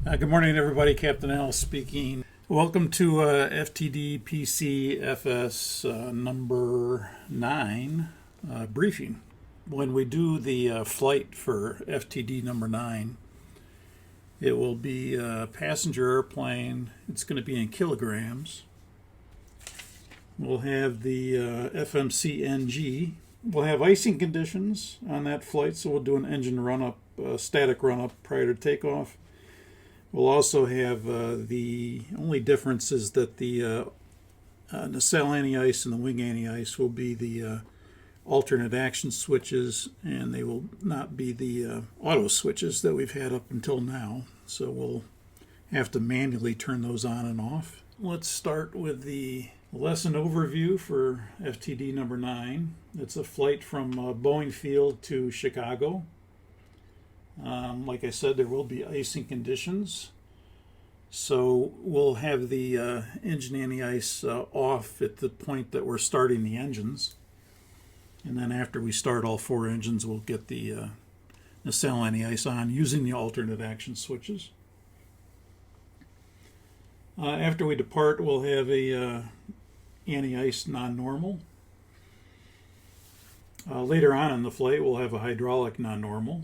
Good morning, everybody. Captain Al speaking. Welcome to Ftd-Pc Fs number 9 briefing. When we do the flight for FTD number 9, it will be a passenger airplane. It's going to be in kilograms. We'll have the FMCNG. We'll have icing conditions on that flight, so we'll do an engine run-up, static run-up prior to takeoff. We'll also have the only difference is that the nacelle anti-ice and the wing anti-ice will be the alternate action switches, and they will not be the auto switches that we've had up until now. So we'll have to manually turn those on and off. Let's start with the lesson overview for FTD number 9. It's a flight from Boeing Field to Chicago. Like I said, there will be icing conditions, so we'll have the engine anti-ice off at the point that we're starting the engines, and then after we start all 4 engines, we'll get the nacelle anti-ice on using the alternate action switches. After we depart, we'll have a anti-ice non-normal. Later on in the flight, we'll have a hydraulic non-normal.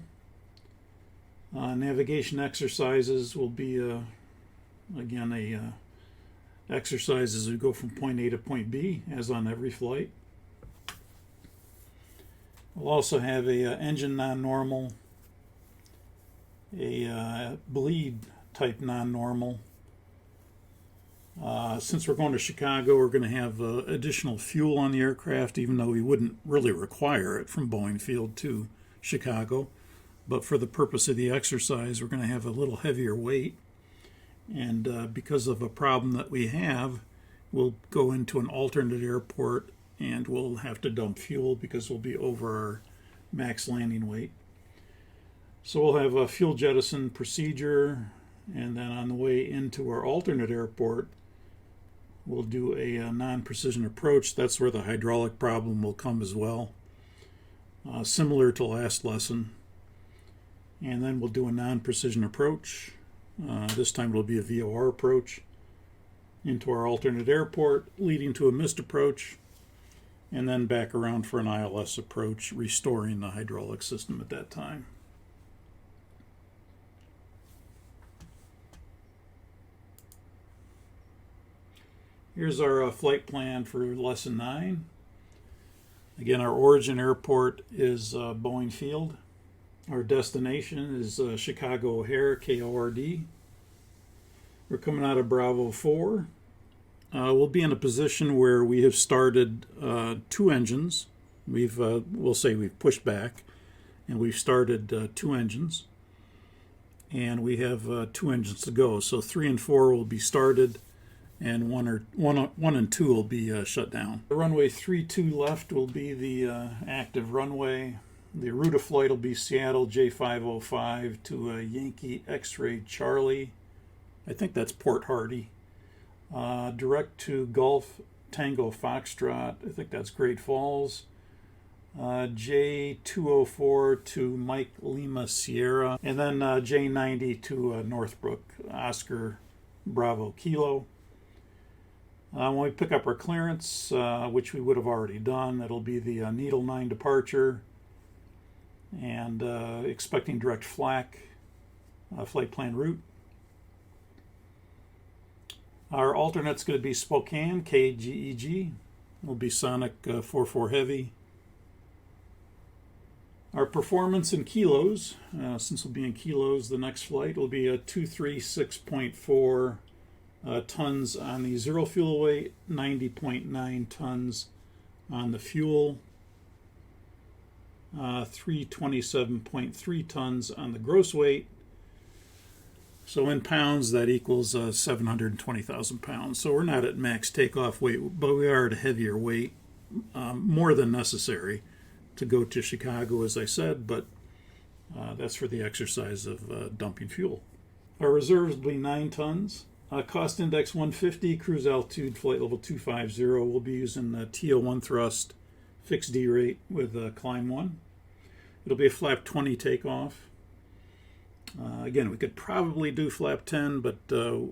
Navigation exercises will be, again, exercise as we go from point A to point B, as on every flight. We'll also have a engine non-normal, a bleed type non-normal. Since we're going to Chicago, we're going to have additional fuel on the aircraft, even though we wouldn't really require it from Boeing Field to Chicago. But for the purpose of the exercise, we're going to have a little heavier weight. And because of a problem that we have, we'll go into an alternate airport and we'll have to dump fuel because we'll be over our max landing weight. So we'll have a fuel jettison procedure, and then on the way into our alternate airport, we'll do a non-precision approach. That's where the hydraulic problem will come as well. Similar to last lesson. And then we'll do a non-precision approach. This time it'll be a VOR approach into our alternate airport, leading to a missed approach, and then back around for an ILS approach, restoring the hydraulic system at that time. Here's our flight plan for lesson 9. Again, our origin airport is Boeing Field. Our destination is Chicago O'Hare, KORD. We're coming out of Bravo 4. We'll be in a position where we have started 2 engines. We'll say we've pushed back, and we've started 2 engines. And we have 2 engines to go. So 3 and 4 will be started, and 1 and 2 will be shut down. The runway 32 left will be the active runway. The route of flight will be Seattle J505 to Yankee X-Ray Charlie. I think that's Port Hardy. Direct to Gulf Tango Foxtrot. I think that's Great Falls. J204 to Mike Lima Sierra. And then J90 to Northbrook Oscar Bravo Kilo. When we pick up our clearance, which we would have already done, it'll be the Needle 9 departure. And expecting direct flak flight plan route. Our alternate's going to be Spokane, KGEG. Will be Sonic 44 Heavy. Our performance in kilos, since we'll be in kilos, the next flight will be a 236.4 tons on the zero fuel weight, 90.9 tons on the fuel. 327.3 tons on the gross weight. So in pounds, that equals 720,000 pounds. So we're not at max takeoff weight, but we are at a heavier weight, more than necessary to go to Chicago, as I said, but that's for the exercise of dumping fuel. Our reserves will be 9 tons. Cost index 150, cruise altitude flight level 250. We'll be using the TO1 thrust, fixed D rate with climb 1. It'll be a flap 20 takeoff. Again, we could probably do flap 10, but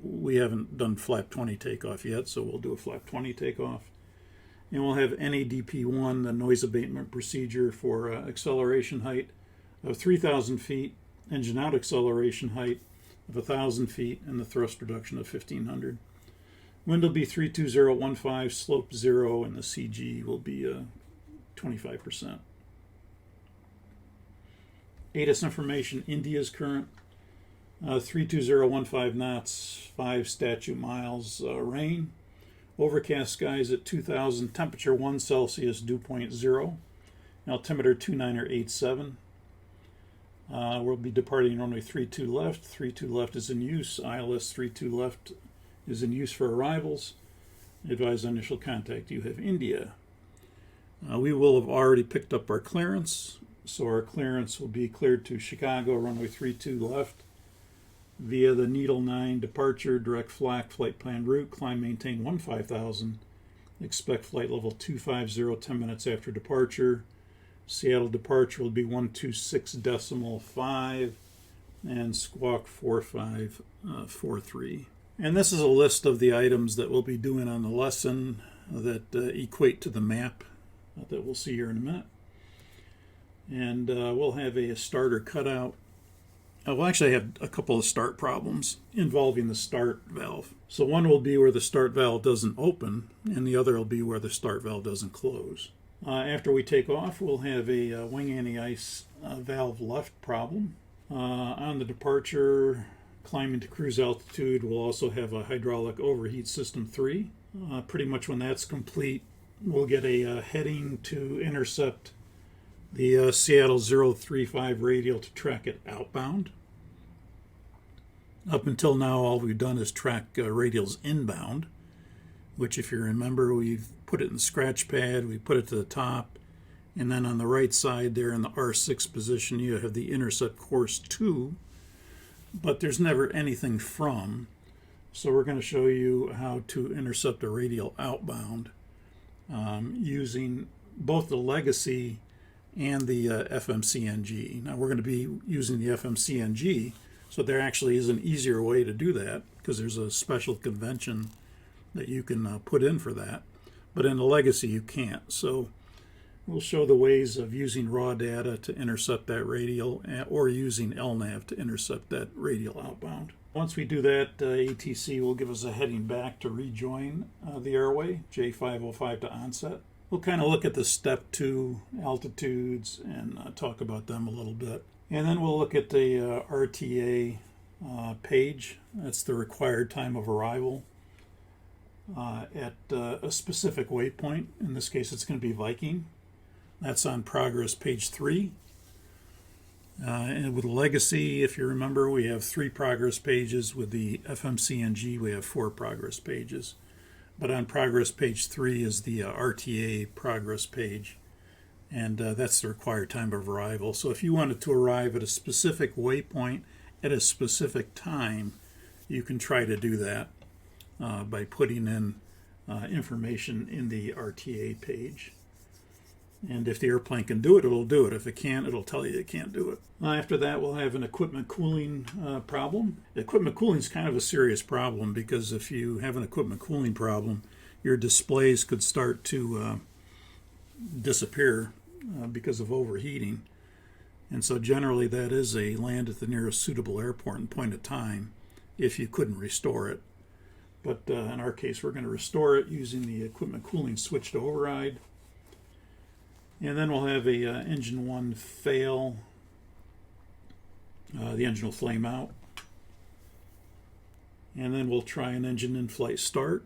we haven't done flap 20 takeoff yet, so we'll do a flap 20 takeoff. And we'll have NADP1, the noise abatement procedure for acceleration height of 3,000 feet, engine out acceleration height of 1,000 feet, and the thrust reduction of 1,500. Wind will be 32015, slope 0, and the CG will be 25%. ATIS information, India's current, 32015 knots, 5 statute miles, rain. Overcast skies at 2,000, temperature 1 Celsius, dew point 0, altimeter 2987. We'll be departing runway 32 left. 32 left is in use. ILS 32 left is in use for arrivals. Advise on initial contact. You have India. We will have already picked up our clearance, so our clearance will be cleared to Chicago, runway 32 left, via the Needle 9 departure, direct FLAC, flight plan route, climb maintain 15,000, expect flight level 250 10 minutes after departure. Seattle departure will be 126.5 and squawk 4543. And this is a list of the items that we'll be doing on the lesson that equate to the map that we'll see here in a minute. And we'll have a starter cutout. We'll actually have a couple of start problems involving the start valve. So one will be where the start valve doesn't open, and the other will be where the start valve doesn't close. After we take off, we'll have a wing anti-ice valve left problem. On the departure, climbing to cruise altitude, we'll also have a hydraulic overheat system 3. Pretty much when that's complete, we'll get a heading to intercept the Seattle 035 radial to track it outbound. Up until now, all we've done is track radials inbound, which, if you remember, we've put it in the scratch pad, we put it to the top, and then on the right side there in the R6 position, you have the intercept course 2, but there's never anything from. So we're going to show you how to intercept a radial outbound using both the legacy and the FMCNG. Now we're going to be using the FMCNG, so there actually is an easier way to do that because there's a special convention that you can put in for that. But in the legacy you can't. So we'll show the ways of using raw data to intercept that radial or using LNAV to intercept that radial outbound. Once we do that, ATC will give us a heading back to rejoin the airway, J505 to onset. We'll kind of look at the step 2 altitudes and talk about them a little bit. And then we'll look at the RTA page. That's the required time of arrival at a specific waypoint. In this case, it's going to be Viking. That's on progress page 3. And with Legacy, if you remember, we have 3 progress pages. With the FMCNG, we have 4 progress pages. But on progress page 3 is the RTA progress page, and that's the required time of arrival. So if you wanted to arrive at a specific waypoint at a specific time, you can try to do that by putting in information in the RTA page. And if the airplane can do it, it'll do it. If it can't, it'll tell you it can't do it. After that, we'll have an equipment cooling problem. Equipment cooling is kind of a serious problem because if you have an equipment cooling problem, your displays could start to disappear because of overheating. And so generally that is a land at the nearest suitable airport and point of time if you couldn't restore it. But in our case, we're going to restore it using the equipment cooling switch to override. And then we'll have a engine 1 fail. The engine will flame out. And then we'll try an engine in flight start.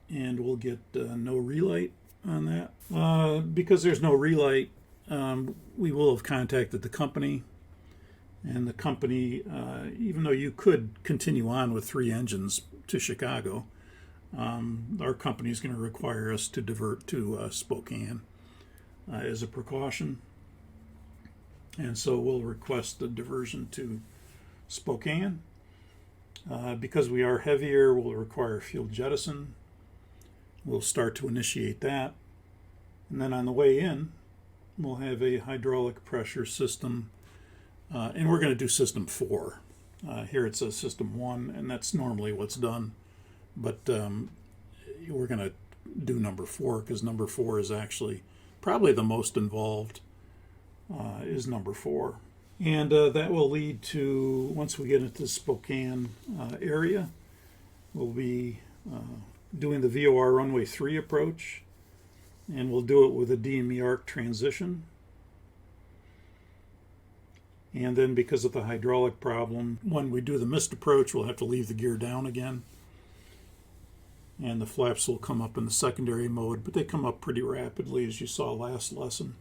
And we'll get no relight on that. Because there's no relight, we will have contacted the company. And the company, even though you could continue on with 3 engines to Chicago, our company is going to require us to divert to Spokane as a precaution. And so we'll request a diversion to Spokane. Because we are heavier, we'll require fuel jettison. We'll start to initiate that. And then on the way in, we'll have a hydraulic pressure system And we're going to do system 4. Here it says system 1, and that's normally what's done. But we're going to do number 4 because number 4 is actually probably the most involved, is number 4. And that will lead to, once we get into the Spokane area, we'll be doing the VOR runway 3 approach, and we'll do it with a DME arc transition. And then because of the hydraulic problem, when we do the missed approach, we'll have to leave the gear down again. And the flaps will come up in the secondary mode, but they come up pretty rapidly, as you saw last lesson.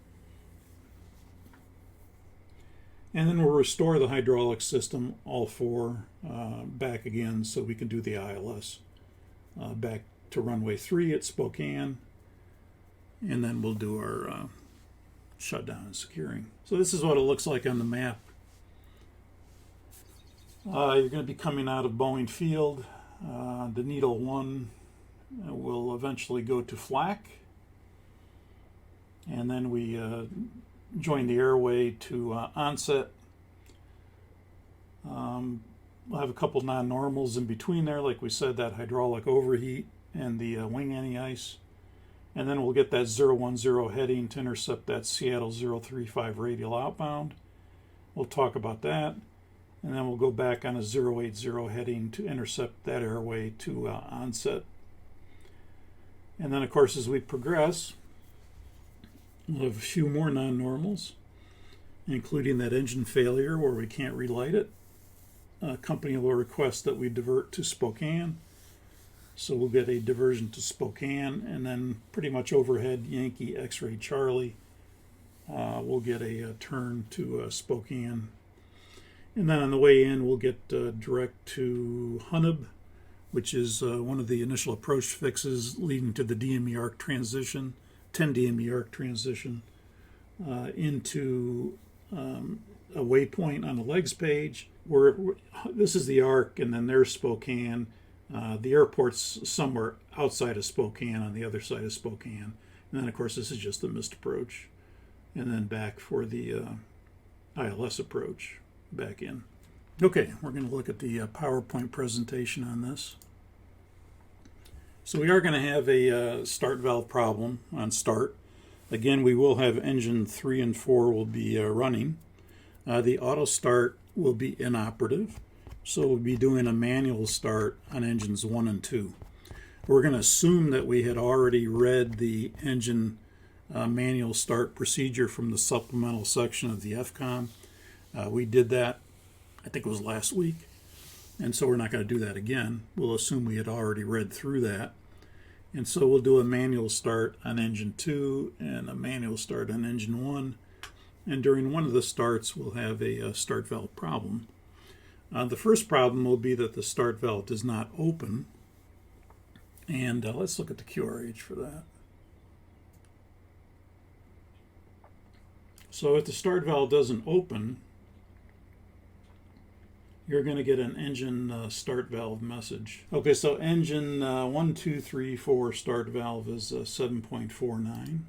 And then we'll restore the hydraulic system, all 4, back again so we can do the ILS. Back to runway 3 at Spokane, and then we'll do our shutdown and securing. So this is what it looks like on the map. You're going to be coming out of Boeing Field. The Needle 1 will eventually go to flak, and then we join the airway to onset. We'll have a couple non-normals in between there, like we said, that hydraulic overheat and the wing anti-ice. And then we'll get that 010 heading to intercept that Seattle 035 radial outbound. We'll talk about that. And then we'll go back on a 080 heading to intercept that airway to onset. And then, of course, as we progress, we'll have a few more non-normals, including that engine failure where we can't relight it. Company will request that we divert to Spokane. So we'll get a diversion to Spokane, and then pretty much overhead Yankee X-ray Charlie. We'll get a turn to Spokane. And then on the way in, we'll get direct to Hunab, which is one of the initial approach fixes leading to the DME arc transition, 10 DME arc transition, into a waypoint on the legs page. This is the arc, and then there's Spokane. The airport's somewhere outside of Spokane, on the other side of Spokane. And then, of course, this is just the missed approach. And then back for the ILS approach, back in. Okay, we're going to look at the PowerPoint presentation on this. So we are going to have a start valve problem on start. Again, we will have engine 3 and 4 will be running. The auto start will be inoperative. So we'll be doing a manual start on engines 1 and 2. We're going to assume that we had already read the engine manual start procedure from the supplemental section of the FCOM. We did that, I think it was last week, and so we're not going to do that again. We'll assume we had already read through that. And so we'll do a manual start on engine 2 and a manual start on engine 1. And during one of the starts, we'll have a start valve problem. The first problem will be that the start valve does not open. And let's look at the QRH for that. So if the start valve doesn't open, you're going to get an engine start valve message. Okay, so engine 1, 2, 3, 4 start valve is 7.49.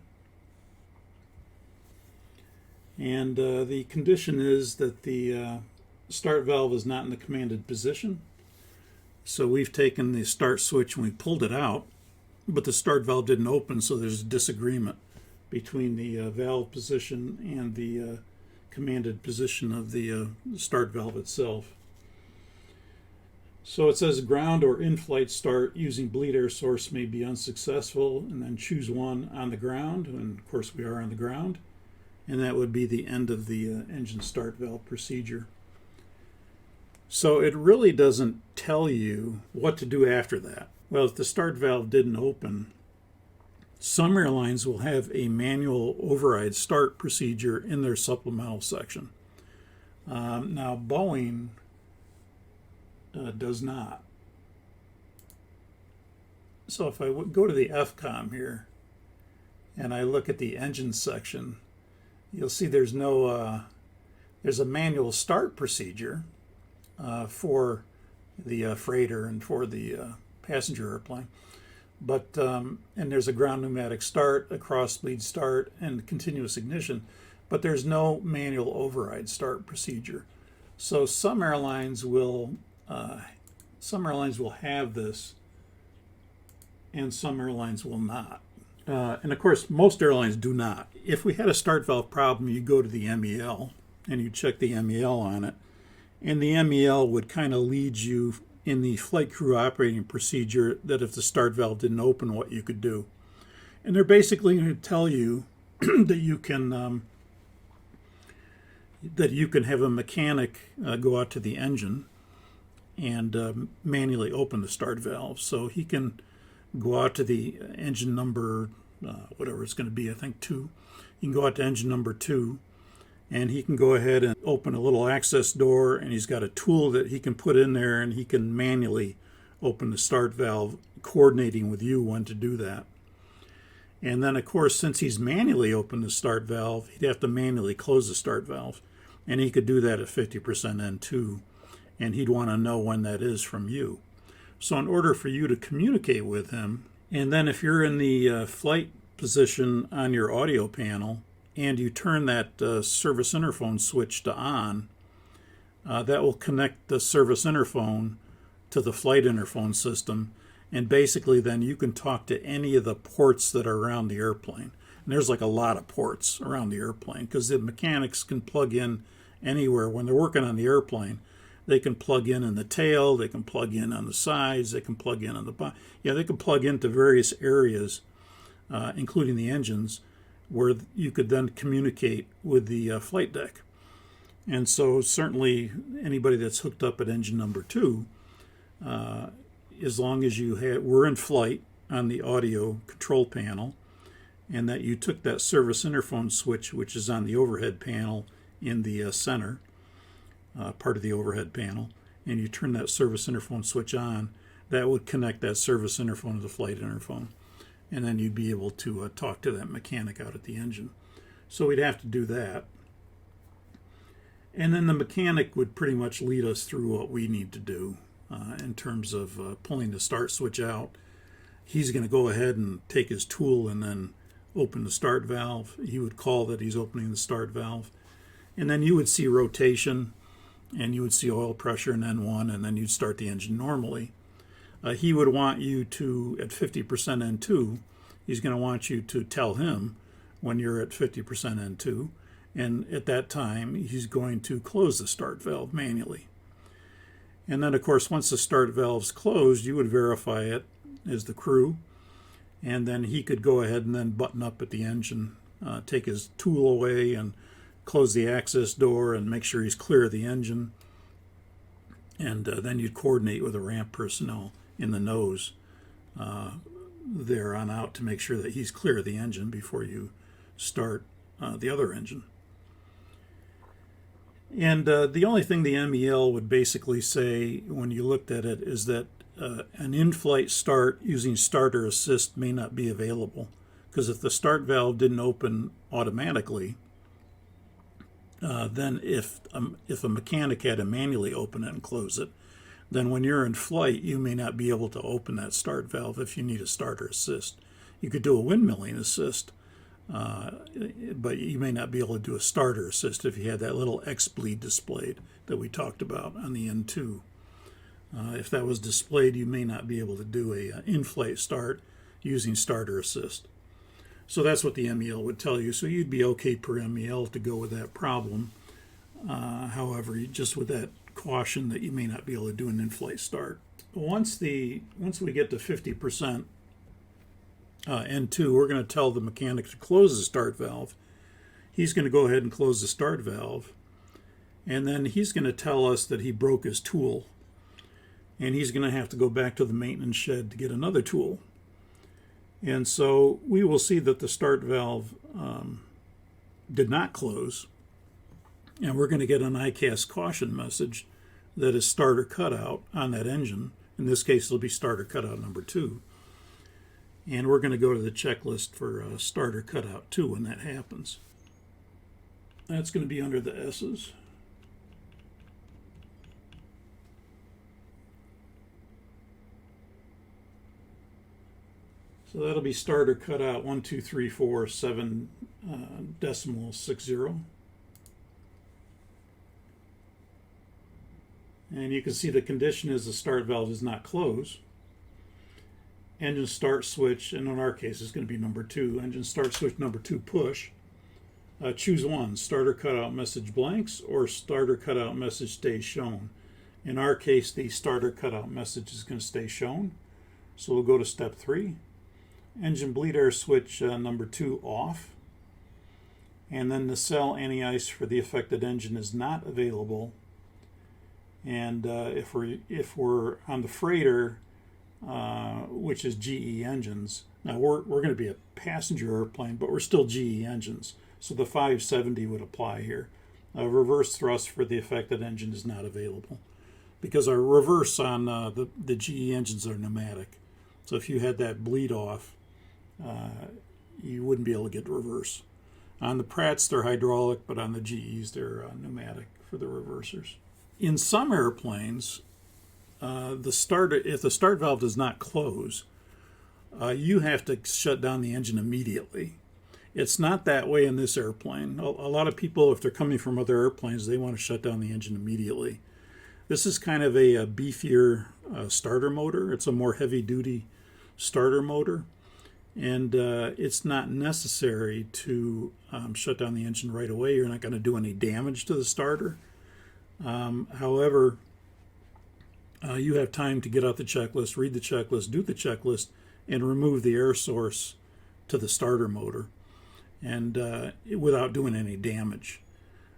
And the condition is that the start valve is not in the commanded position. So we've taken the start switch and we pulled it out, but the start valve didn't open, so there's a disagreement between the valve position and the commanded position of the start valve itself. So it says ground or in-flight start using bleed air source may be unsuccessful, and then choose one on the ground, and of course we are on the ground, and that would be the end of the engine start valve procedure. So it really doesn't tell you what to do after that. Well, if the start valve didn't open, some airlines will have a manual override start procedure in their supplemental section. Now, Boeing does not. So if I go to the FCOM here and I look at the engine section, you'll see there's no there's a manual start procedure for the freighter and for the passenger airplane, but and there's a ground pneumatic start, a cross bleed start, and continuous ignition, but there's no manual override start procedure. So some airlines will have this, and some airlines will not. And of course, most airlines do not. If we had a start valve problem, you go to the MEL and you check the MEL on it, and the MEL would kind of lead you in the flight crew operating procedure that if the start valve didn't open, what you could do. And they're basically going to tell you that you can have a mechanic go out to the engine and manually open the start valve. So he can go out to the engine number, whatever it's going to be, I think 2. You can go out to engine number 2, and he can go ahead and open a little access door, and he's got a tool that he can put in there, and he can manually open the start valve, coordinating with you when to do that. And then, of course, since he's manually opened the start valve, he'd have to manually close the start valve, and he could do that at 50% N2, and he'd want to know when that is from you. So in order for you to communicate with him, and then if you're in the flight position on your audio panel and you turn that service interphone switch to on, that will connect the service interphone to the flight interphone system, and basically then you can talk to any of the ports that are around the airplane. And there's like a lot of ports around the airplane because the mechanics can plug in anywhere. When they're working on the airplane, they can plug in the tail, they can plug in on the sides, they can plug in on the bottom. Yeah, they can plug into various areas, including the engines, where you could then communicate with the flight deck. And so certainly anybody that's hooked up at engine number 2, as long as you were in flight on the audio control panel, and that you took that service interphone switch, which is on the overhead panel in the center, part of the overhead panel, and you turn that service interphone switch on, that would connect that service interphone to the flight interphone. And then you'd be able to talk to that mechanic out at the engine. So we'd have to do that. And then the mechanic would pretty much lead us through what we need to do in terms of pulling the start switch out. He's going to go ahead and take his tool and then open the start valve. He would call that he's opening the start valve. And then you would see rotation, and you would see oil pressure in N1, and then you'd start the engine normally. He would want you to, at 50% N2, he's going to want you to tell him when you're at 50% N2, and at that time, he's going to close the start valve manually. And then, of course, once the start valve's closed, you would verify it as the crew, and then he could go ahead and then button up at the engine, take his tool away and close the access door and make sure he's clear of the engine. And then you'd coordinate with the ramp personnel in the nose there on out to make sure that he's clear of the engine before you start the other engine. And the only thing the MEL would basically say when you looked at it is that an in-flight start using starter assist may not be available, because if the start valve didn't open automatically, then if a mechanic had to manually open it and close it, then when you're in flight, you may not be able to open that start valve if you need a starter assist. You could do a windmilling assist, but you may not be able to do a starter assist if you had that little X bleed displayed that we talked about on the N2. If that was displayed, you may not be able to do a in-flight start using starter assist. So that's what the MEL would tell you. So you'd be okay per MEL to go with that problem. However, just with that caution that you may not be able to do an in-flight start. Once we get to 50% N2, we're going to tell the mechanic to close the start valve. He's going to go ahead and close the start valve, and then he's going to tell us that he broke his tool, and he's going to have to go back to the maintenance shed to get another tool. And so we will see that the start valve did not close, and we're going to get an ICAS caution message that is starter cutout on that engine. In this case, it'll be starter cutout number 2. And we're going to go to the checklist for starter cutout 2 when that happens. That's going to be under the S's. So that'll be starter cutout 1, 2, 3, 4, 7, decimal 60. And you can see the condition is the start valve does not close. Engine start switch, and in our case it's going to be number 2. Engine start switch number 2 push. Choose one, starter cutout message blanks or starter cutout message stays shown. In our case, the starter cutout message is going to stay shown. So we'll go to step 3. Engine bleed air switch number 2 off. And then the cell anti-ice for the affected engine is not available. And if we're on the freighter, which is GE engines, now we're going to be a passenger airplane, but we're still GE engines. So the 570 would apply here. Reverse thrust for the affected engine is not available because our reverse on the GE engines are pneumatic. So if you had that bleed off, you wouldn't be able to get reverse. On the Pratts, they're hydraulic, but on the GEs, they're pneumatic for the reversers. In some airplanes, if the start valve does not close, you have to shut down the engine immediately. It's not that way in this airplane. A lot of people, if they're coming from other airplanes, they want to shut down the engine immediately. This is kind of a beefier starter motor. It's a more heavy-duty starter motor, and it's not necessary to shut down the engine right away. You're not going to do any damage to the starter. However, you have time to get out the checklist, read the checklist, do the checklist, and remove the air source to the starter motor, and without doing any damage.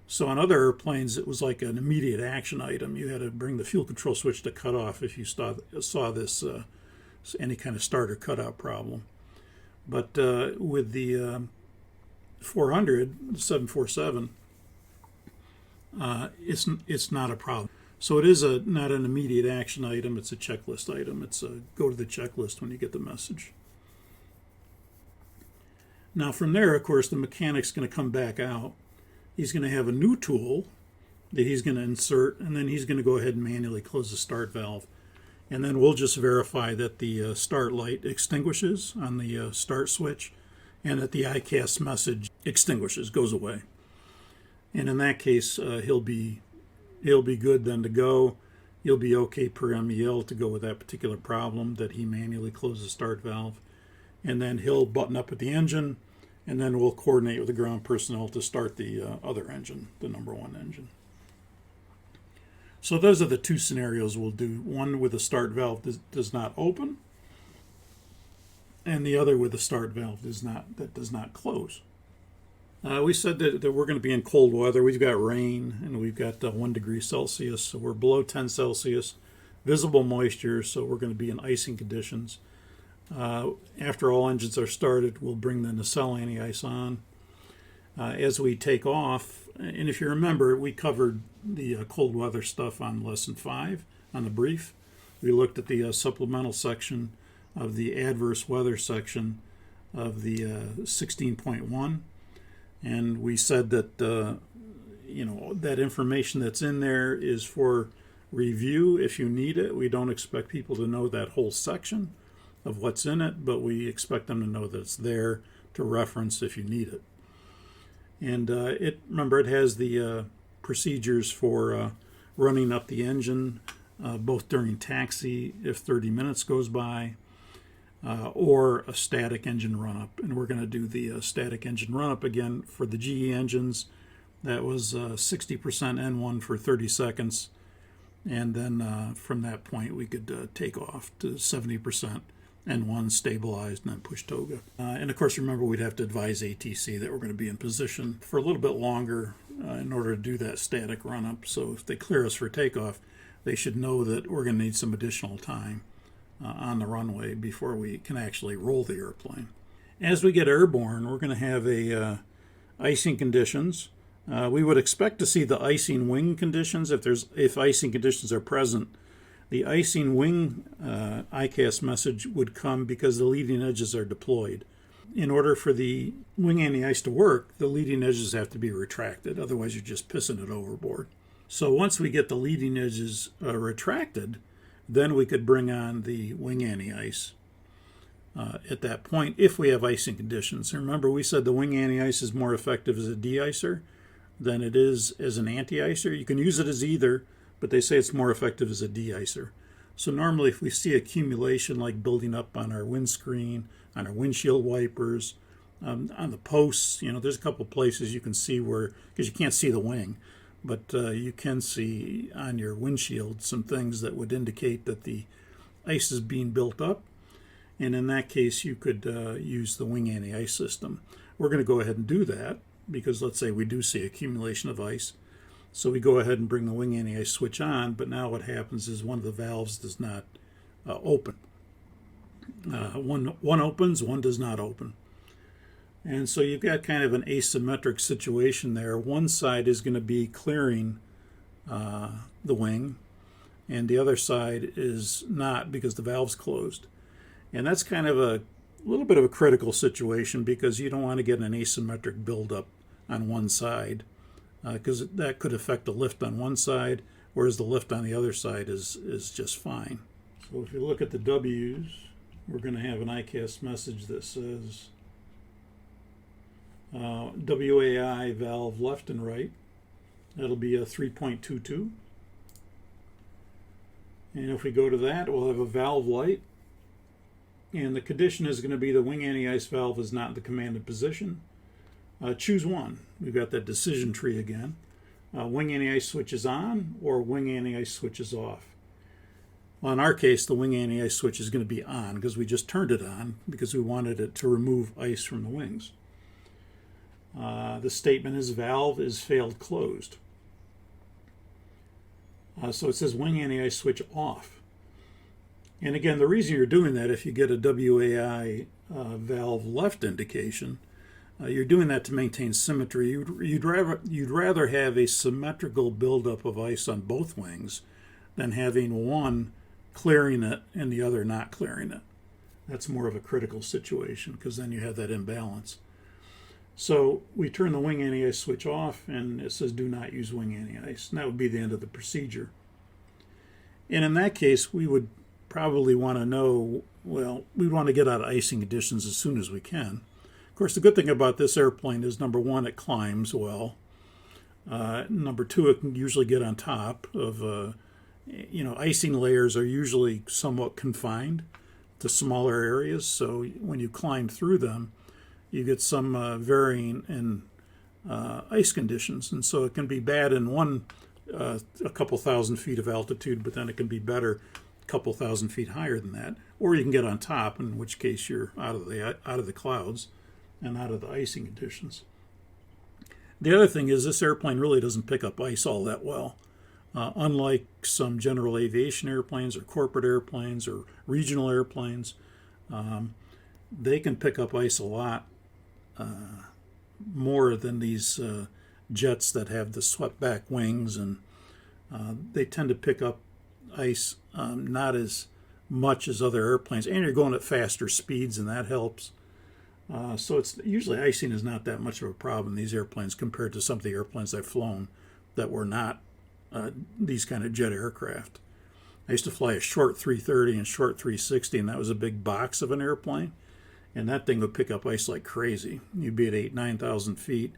So on other airplanes, it was like an immediate action item. You had to bring the fuel control switch to cut off if you saw this any kind of starter cutout problem. But with the 747, it's not a problem. So it is not an immediate action item. It's a checklist item. It's go to the checklist when you get the message. Now from there, of course, the mechanic's going to come back out. He's going to have a new tool that he's going to insert, and then he's going to go ahead and manually close the start valve. And then we'll just verify that the start light extinguishes on the start switch and that the ICAS message extinguishes, goes away. And in that case, he'll be good then to go. You'll be okay per MEL to go with that particular problem that he manually closed the start valve. And then he'll button up at the engine, and then we'll coordinate with the ground personnel to start the other engine, the number 1 engine. So those are the 2 scenarios we'll do. One with the start valve does not open, and the other with the start valve does not close. We said that we're going to be in cold weather. We've got rain, and we've got 1 degree Celsius, so we're below 10 Celsius. Visible moisture, so we're going to be in icing conditions. After all engines are started, we'll bring the nacelle anti-ice on. As we take off, and if you remember, we covered the cold weather stuff on lesson 5 on the brief. We looked at the supplemental section of the adverse weather section of the 16.1, and we said that that information that's in there is for review if you need it. We don't expect people to know that whole section of what's in it, but we expect them to know that it's there to reference if you need it. And remember, it has the procedures for running up the engine, both during taxi if 30 minutes goes by, or a static engine run-up. And we're going to do the static engine run-up again for the GE engines. That was 60% N1 for 30 seconds. And then from that point, we could take off to 70% N1 stabilized and then push toga. And of course, remember, we'd have to advise ATC that we're going to be in position for a little bit longer in order to do that static run-up. So if they clear us for takeoff, they should know that we're going to need some additional time on the runway before we can actually roll the airplane. As we get airborne, we're going to have icing conditions. We would expect to see the icing wing conditions if icing conditions are present. The icing wing ICAS message would come because the leading edges are deployed. In order for the wing anti-ice to work, the leading edges have to be retracted. Otherwise, you're just pissing it overboard. So once we get the leading edges retracted, then we could bring on the wing anti-ice. at that point if we have icing conditions. And remember, we said the wing anti-ice is more effective as a de-icer than it is as an anti-icer. You can use it as either, but they say it's more effective as a de-icer. So normally if we see accumulation like building up on our windscreen, on our windshield wipers, on the posts, there's a couple places you can see where, because you can't see the wing, but you can see on your windshield some things that would indicate that the ice is being built up. And in that case, you could use the wing anti-ice system. We're going to go ahead and do that because let's say we do see accumulation of ice. So we go ahead and bring the wing anti-ice switch on, but now what happens is one of the valves does not open. One opens, one does not open. And so you've got kind of an asymmetric situation there. One side is going to be clearing the wing, and the other side is not because the valve's closed. And that's kind of a little bit of a critical situation because you don't want to get an asymmetric buildup on one side because that could affect the lift on one side, whereas the lift on the other side is just fine. So if you look at the W's, we're going to have an ICAST message that says WAI valve left and right. That'll be a 3.22. And if we go to that, we'll have a valve light. And the condition is going to be the wing anti-ice valve is not in the commanded position. Choose one. We've got that decision tree again. Wing anti-ice switch is on or wing anti-ice switch is off. Well, in our case, the wing anti-ice switch is going to be on because we just turned it on because we wanted it to remove ice from the wings. The statement is valve is failed closed. So it says wing anti-ice switch off. And again, the reason you're doing that, if you get a WAI valve left indication, you're doing that to maintain symmetry. You'd rather have a symmetrical buildup of ice on both wings than having one clearing it and the other not clearing it. That's more of a critical situation because then you have that imbalance. So we turn the wing anti-ice switch off and it says do not use wing anti-ice. And that would be the end of the procedure. And in that case, we would probably want to know, well, we want to get out of icing conditions as soon as we can. Of course, the good thing about this airplane is, number one, it climbs well. Number two, it can usually get on top of, icing layers are usually somewhat confined to smaller areas. So when you climb through them, you get some varying in ice conditions. And so it can be bad in a couple thousand feet of altitude, but then it can be better couple thousand feet higher than that, or you can get on top, in which case you're out of the clouds and out of the icing conditions. The other thing is this airplane really doesn't pick up ice all that well. Unlike some general aviation airplanes or corporate airplanes or regional airplanes, they can pick up ice a lot more than these jets that have the swept back wings, and they tend to pick up ice not as much as other airplanes, and you're going at faster speeds, and that helps. So it's usually icing is not that much of a problem in these airplanes compared to some of the airplanes I've flown that were not these kind of jet aircraft. I used to fly a short 330 and short 360, and that was a big box of an airplane, and that thing would pick up ice like crazy. You'd be at 9,000 feet,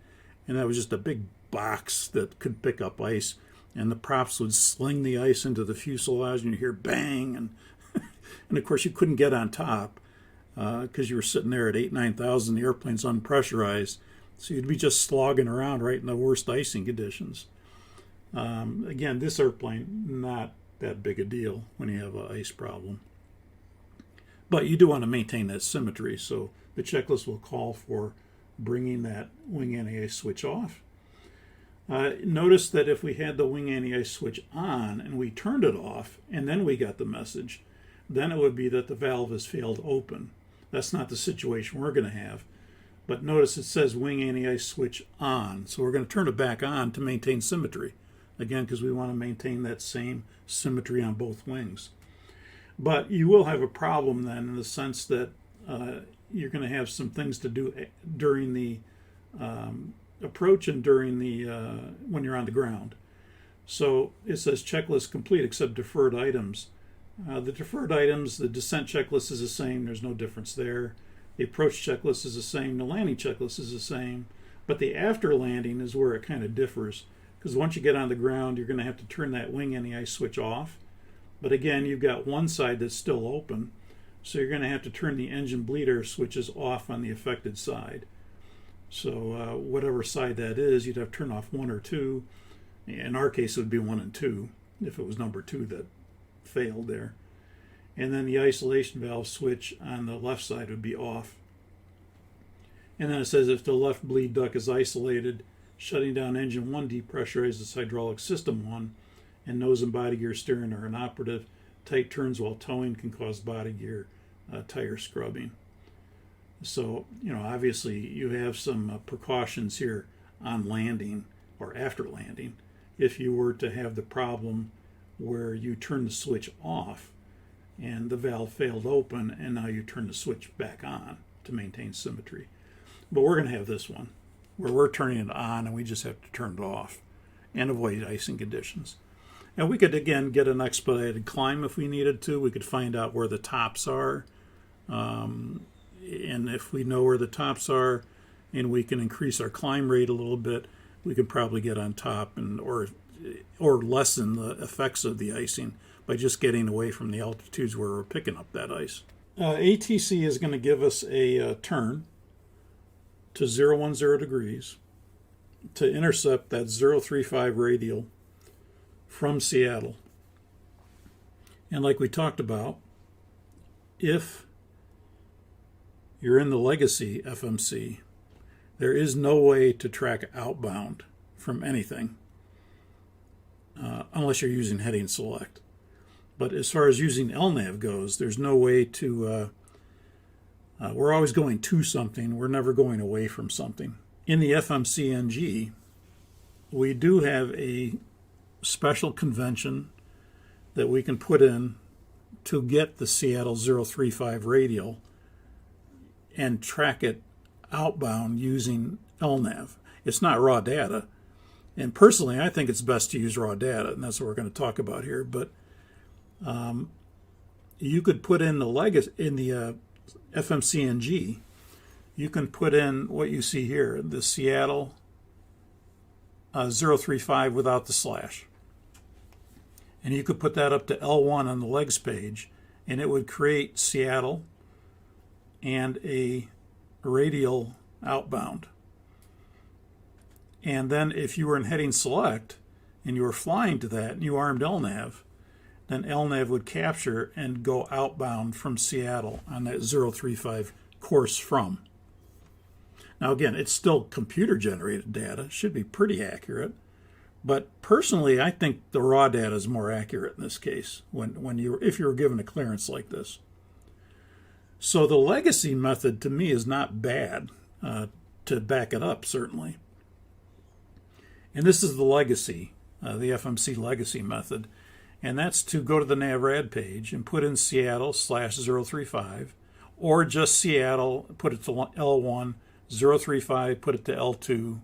and that was just a big box that could pick up ice. And the props would sling the ice into the fuselage, and you hear bang, and of course you couldn't get on top because you were sitting there at 9,000. The airplane's unpressurized, so you'd be just slogging around right in the worst icing conditions. Again, this airplane, not that big a deal when you have an ice problem, but you do want to maintain that symmetry. So the checklist will call for bringing that wing anti-ice switch off. Notice that if we had the wing anti-ice switch on and we turned it off and then we got the message, then it would be that the valve has failed open. That's not the situation we're going to have. But notice it says wing anti-ice switch on. So we're going to turn it back on to maintain symmetry. Again, because we want to maintain that same symmetry on both wings. But you will have a problem then in the sense that you're going to have some things to do during the approach and during the when you're on the ground. So it says checklist complete except deferred items. The deferred items, the descent checklist is the same. There's no difference there. The approach checklist is the same. The landing checklist is the same. But the after landing is where it kind of differs, because once you get on the ground, you're going to have to turn that wing anti-ice switch off. But again, you've got one side that's still open, so you're going to have to turn the engine bleed air switches off on the affected side. So whatever side that is, you'd have to turn off one or two. In our case, it would be 1 and 2 if it was number 2 that failed there. And then the isolation valve switch on the left side would be off. And then it says if the left bleed duct is isolated, shutting down engine 1 depressurizes hydraulic system 1, and nose and body gear steering are inoperative. Tight turns while towing can cause body gear tire scrubbing. So, obviously you have some precautions here on landing or after landing. If you were to have the problem where you turn the switch off and the valve failed open and now you turn the switch back on to maintain symmetry. But we're going to have this one where we're turning it on and we just have to turn it off and avoid icing conditions. And we could, again, get an expedited climb if we needed to. We could find out where the tops are. And if we know where the tops are and we can increase our climb rate a little bit, we could probably get on top and or lessen the effects of the icing by just getting away from the altitudes where we're picking up that ice. ATC is going to give us a turn to 010 degrees to intercept that 035 radial from Seattle. And like we talked about, if you're in the legacy FMC, there is no way to track outbound from anything unless you're using heading select. But as far as using LNAV goes, there's no way to, we're always going to something, we're never going away from something. In the FMCNG, we do have a special convention that we can put in to get the Seattle 035 radial and track it outbound using LNAV. It's not raw data. And personally, I think it's best to use raw data, and that's what we're going to talk about here. But you could put in the FMCNG, you can put in what you see here, the Seattle 035 without the slash. And you could put that up to L1 on the legs page, and it would create Seattle and a radial outbound. And then if you were in heading select and you were flying to that and you armed LNAV, then LNAV would capture and go outbound from Seattle on that 035 course from. Now again, it's still computer generated data, should be pretty accurate. But personally, I think the raw data is more accurate in this case if you were given a clearance like this. So the legacy method to me is not bad to back it up, certainly. And this is the legacy, the FMC legacy method. And that's to go to the NavRad page and put in Seattle /035, or just Seattle, put it to L1, 035, put it to L2.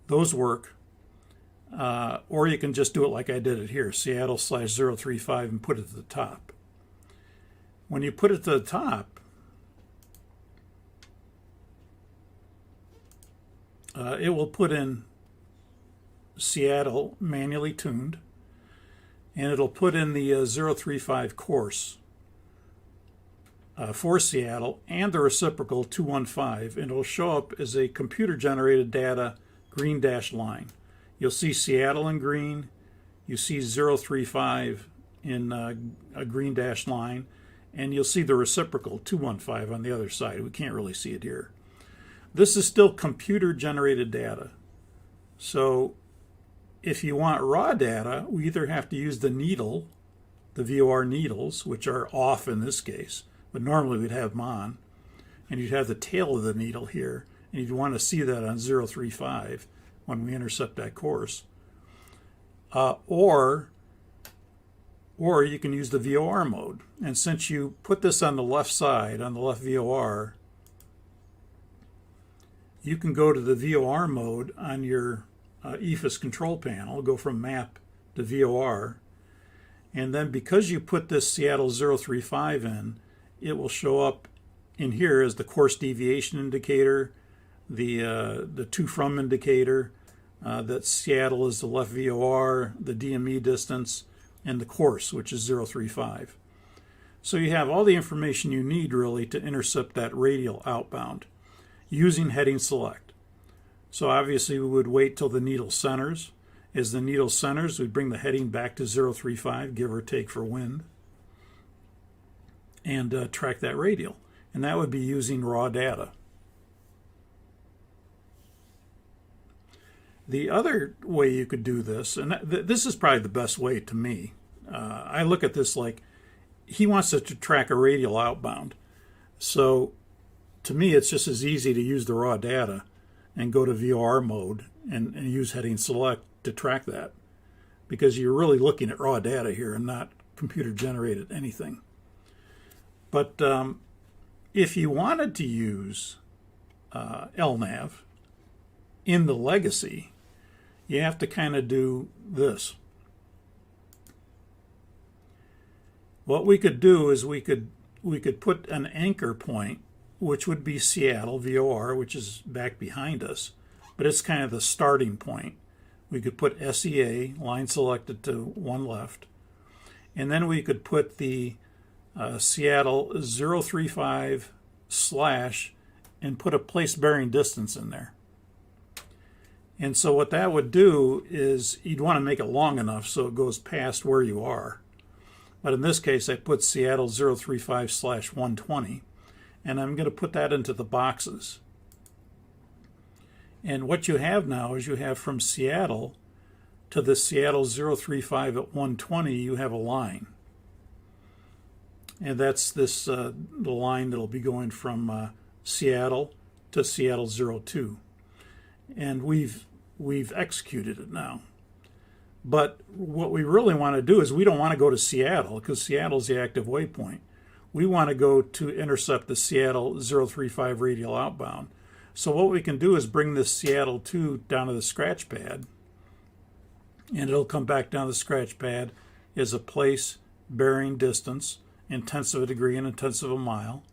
Those work. Or you can just do it like I did it here, Seattle /035, and put it to the top. When you put it to the top, it will put in Seattle manually tuned, and it'll put in the 035 course for Seattle and the reciprocal 215, and it'll show up as a computer-generated data green dashed line. You'll see Seattle in green, you see 035 in a green dashed line, and you'll see the reciprocal 215 on the other side. We can't really see it here. This is still computer-generated data. So if you want raw data, we either have to use the needle, the VOR needles, which are off in this case, but normally we'd have them on, and you'd have the tail of the needle here, and you'd want to see that on 035 when we intercept that course. Or you can use the VOR mode. And since you put this on the left side, on the left VOR, you can go to the VOR mode on your EFIS control panel, go from map to VOR, And then because you put this Seattle 035 in, it will show up in here as the course deviation indicator, the to from indicator, that Seattle is the left VOR, the DME distance, and the course, which is 035. So you have all the information you need really to intercept that radial outbound using heading select. So obviously we would wait till the needle centers. As the needle centers, we bring the heading back to 035, give or take for wind, and track that radial. And that would be using raw data. The other way you could do this, and this is probably the best way to me, I look at this like he wants us to track a radial outbound. So to me, it's just as easy to use the raw data and go to VOR mode and use heading select to track that, because you're really looking at raw data here and not computer generated anything. But if you wanted to use LNAV in the legacy, you have to kind of do this. What we could do is we could put an anchor point, which would be Seattle VOR, which is back behind us, but it's kind of the starting point. We could put SEA, line selected to one left, and then we could put the Seattle 035 slash and put a place bearing distance in there. And so what that would do is you'd want to make it long enough so it goes past where you are. But in this case, I put Seattle 035 slash 120, and I'm going to put that into the boxes. And what you have now is you have from Seattle to the Seattle 035 at 120, you have a line. And that's this the line that'll be going from Seattle to Seattle 02. And we've executed it now. But what we really want to do is we don't want to go to Seattle, because Seattle's the active waypoint. We want to go to intercept the Seattle 035 radial outbound. So what we can do is bring this Seattle 2 down to the scratch pad, and it'll come back down to the scratch pad as a place, bearing, distance, in tenths of a degree and in tenths of a mile.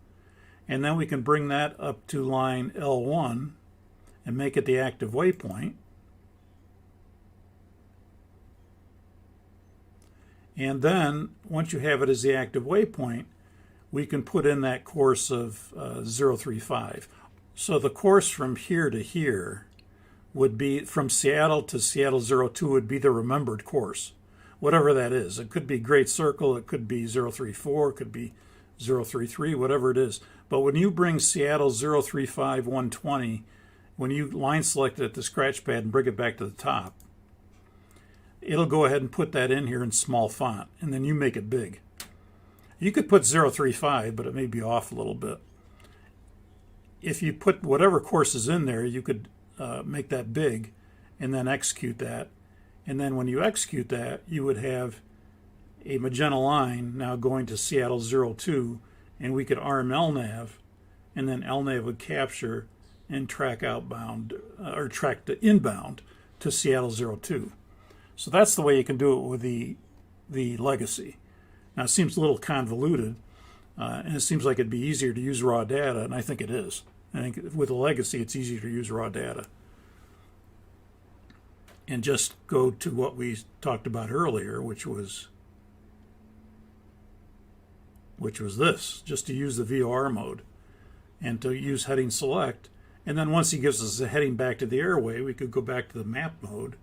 And then we can bring that up to line L1 and make it the active waypoint. And then, once you have it as the active waypoint, we can put in that course of 035. So the course from here to here would be, from Seattle to Seattle 02 would be the remembered course, whatever that is. It could be Great Circle, it could be 034, it could be 033, whatever it is. But when you bring Seattle 035 120, when you line select it at the scratch pad and bring it back to the top, it'll go ahead and put that in here in small font, and then you make it big. You could put 035, but it may be off a little bit. If you put whatever course is in there, you could make that big and then execute that. And then when you execute that, you would have a magenta line now going to Seattle 02, and we could arm LNAV, and then LNAV would capture and track outbound, or track the inbound to Seattle 02. So that's the way you can do it with the legacy. Now it seems a little convoluted, and it seems like it'd be easier to use raw data, and I think it is. I think with the legacy, it's easier to use raw data. And just go to what we talked about earlier, which was this, just to use the VOR mode and to use heading select. And then once he gives us a heading back to the airway, we could go back to the map mode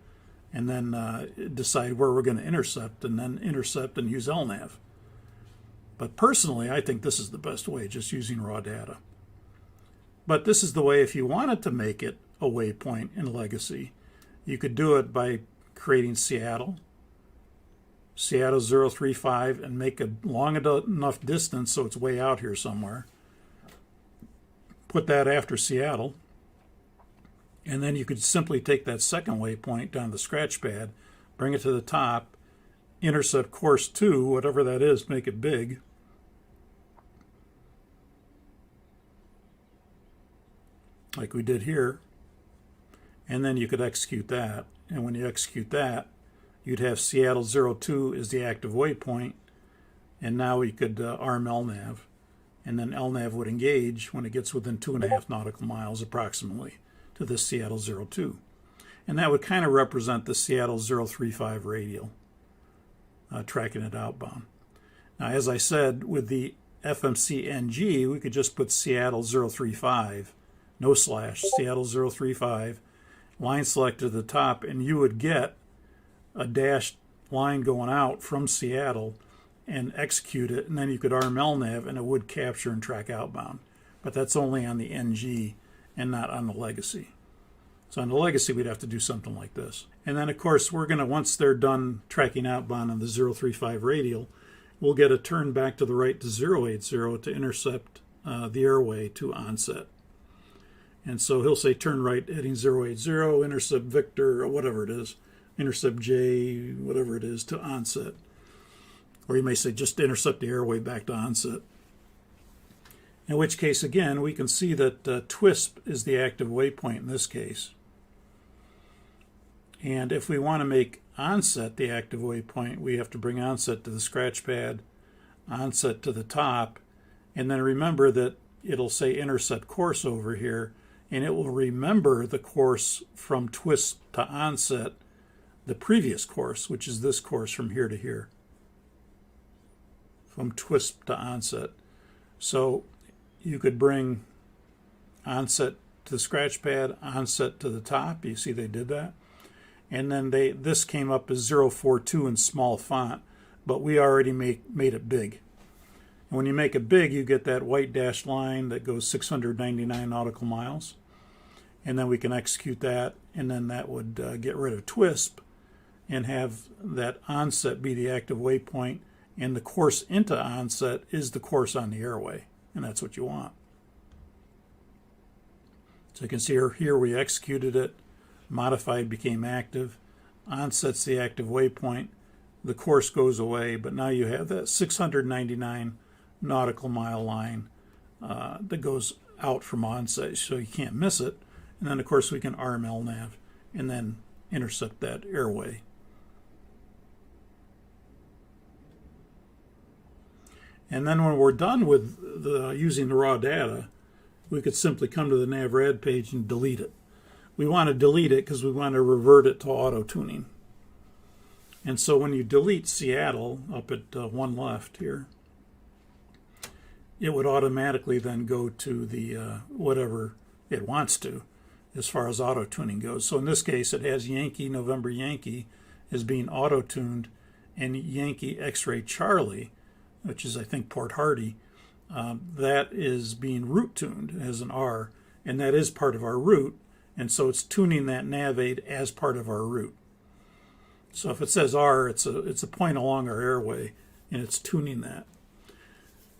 and then decide where we're going to intercept, and then intercept and use LNAV. But personally, I think this is the best way, just using raw data. But this is the way, if you wanted to make it a waypoint in legacy, you could do it by creating Seattle 035, and make a long enough distance so it's way out here somewhere. Put that after Seattle, and then you could simply take that second waypoint down the scratch pad, bring it to the top, intercept course 2, whatever that is, make it big, like we did here, and then you could execute that. And when you execute that, you'd have Seattle 02 is the active waypoint, and now we could arm LNAV, and then LNAV would engage when it gets within 2.5 nautical miles approximately to this Seattle 02. And that would kind of represent the Seattle 035 radial, tracking it outbound. Now, as I said, with the FMC NG, we could just put Seattle 035, no slash, Seattle 035, line select to the top, and you would get a dashed line going out from Seattle and execute it, and then you could arm LNAV and it would capture and track outbound. But that's only on the NG and not on the legacy. So on the legacy, we'd have to do something like this. And then, of course, we're going to, once they're done tracking outbound on the 035 radial, we'll get a turn back to the right to 080 to intercept the airway to onset. And so he'll say turn right heading 080, intercept Victor, or whatever it is, intercept J, whatever it is, to onset. Or you may say just intercept the airway back to onset. In which case, again, we can see that TWISP is the active waypoint in this case. And if we want to make onset the active waypoint, we have to bring onset to the scratch pad, onset to the top, and then remember that it'll say intercept course over here, and it will remember the course from TWISP to onset, the previous course, which is this course from here to here, from TWISP to onset. So you could bring onset to the scratch pad, onset to the top. You see they did that. And then this came up as 042 in small font, but we already made it big. And when you make it big, you get that white dashed line that goes 699 nautical miles. And then we can execute that, and then that would get rid of TWISP and have that onset be the active waypoint, and the course into onset is the course on the airway, and that's what you want. So you can see here we executed it, modified became active, onset's the active waypoint, the course goes away, but now you have that 699 nautical mile line that goes out from onset, so you can't miss it. And then, of course, we can arm LNAV and then intercept that airway. And then when we're done with using the raw data, we could simply come to the NavRad page and delete it. We want to delete it because we want to revert it to auto-tuning. And so when you delete Seattle up at one left here, it would automatically then go to the whatever it wants to as far as auto-tuning goes. So in this case, it has Yankee November Yankee as being auto-tuned, and Yankee X-Ray Charlie, which is, I think, Port Hardy, that is being route tuned as an R, and that is part of our route, and so it's tuning that nav aid as part of our route. So if it says R, it's a point along our airway, and it's tuning that.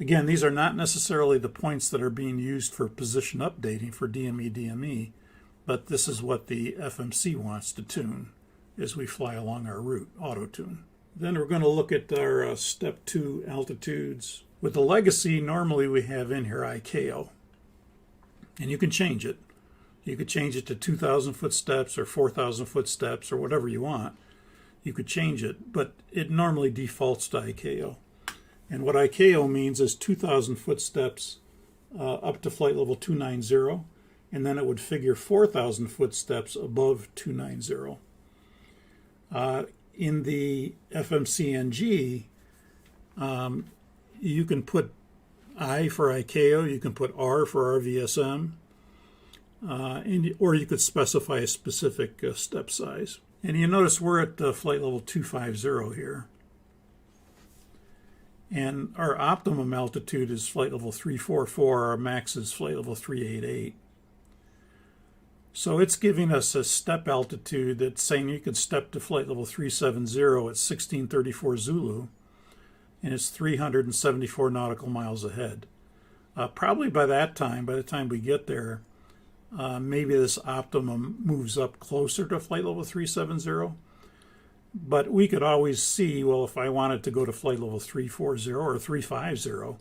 Again, these are not necessarily the points that are being used for position updating for DME, but this is what the FMC wants to tune as we fly along our route, auto-tune. Then we're going to look at our step 2 altitudes. With the legacy, normally we have in here ICAO, and you can change it. You could change it to 2,000 foot steps or 4,000 foot steps or whatever you want. You could change it, but it normally defaults to ICAO. And what ICAO means is 2,000 foot steps up to flight level 290, and then it would figure 4,000 foot steps above 290. In the FMCNG, you can put I for ICAO, you can put R for RVSM, or you could specify a specific step size. And you notice we're at flight level 250 here. And our optimum altitude is flight level 344, our max is flight level 388. So it's giving us a step altitude that's saying you could step to flight level 370 at 1634 Zulu, and it's 374 nautical miles ahead. Probably by the time we get there, maybe this optimum moves up closer to flight level 370. But we could always see, well, if I wanted to go to flight level 340 or 350,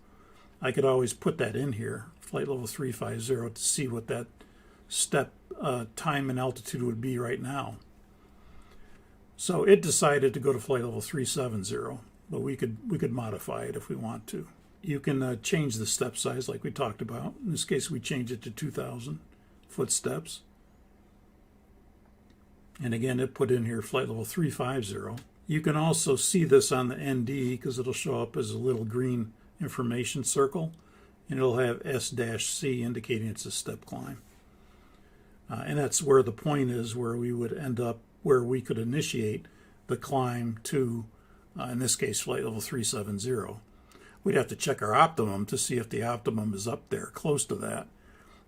I could always put that in here, flight level 350, to see what that step time and altitude would be right now. So it decided to go to flight level 370, but we could modify it if we want to. You can change the step size like we talked about. In this case, we change it to 2,000 footsteps. And again, it put in here flight level 350. You can also see this on the ND because it'll show up as a little green information circle, and it'll have S-C indicating it's a step climb. And that's where the point is, where we would end up, where we could initiate the climb to, in this case, flight level 370. We'd have to check our optimum to see if the optimum is up there, close to that.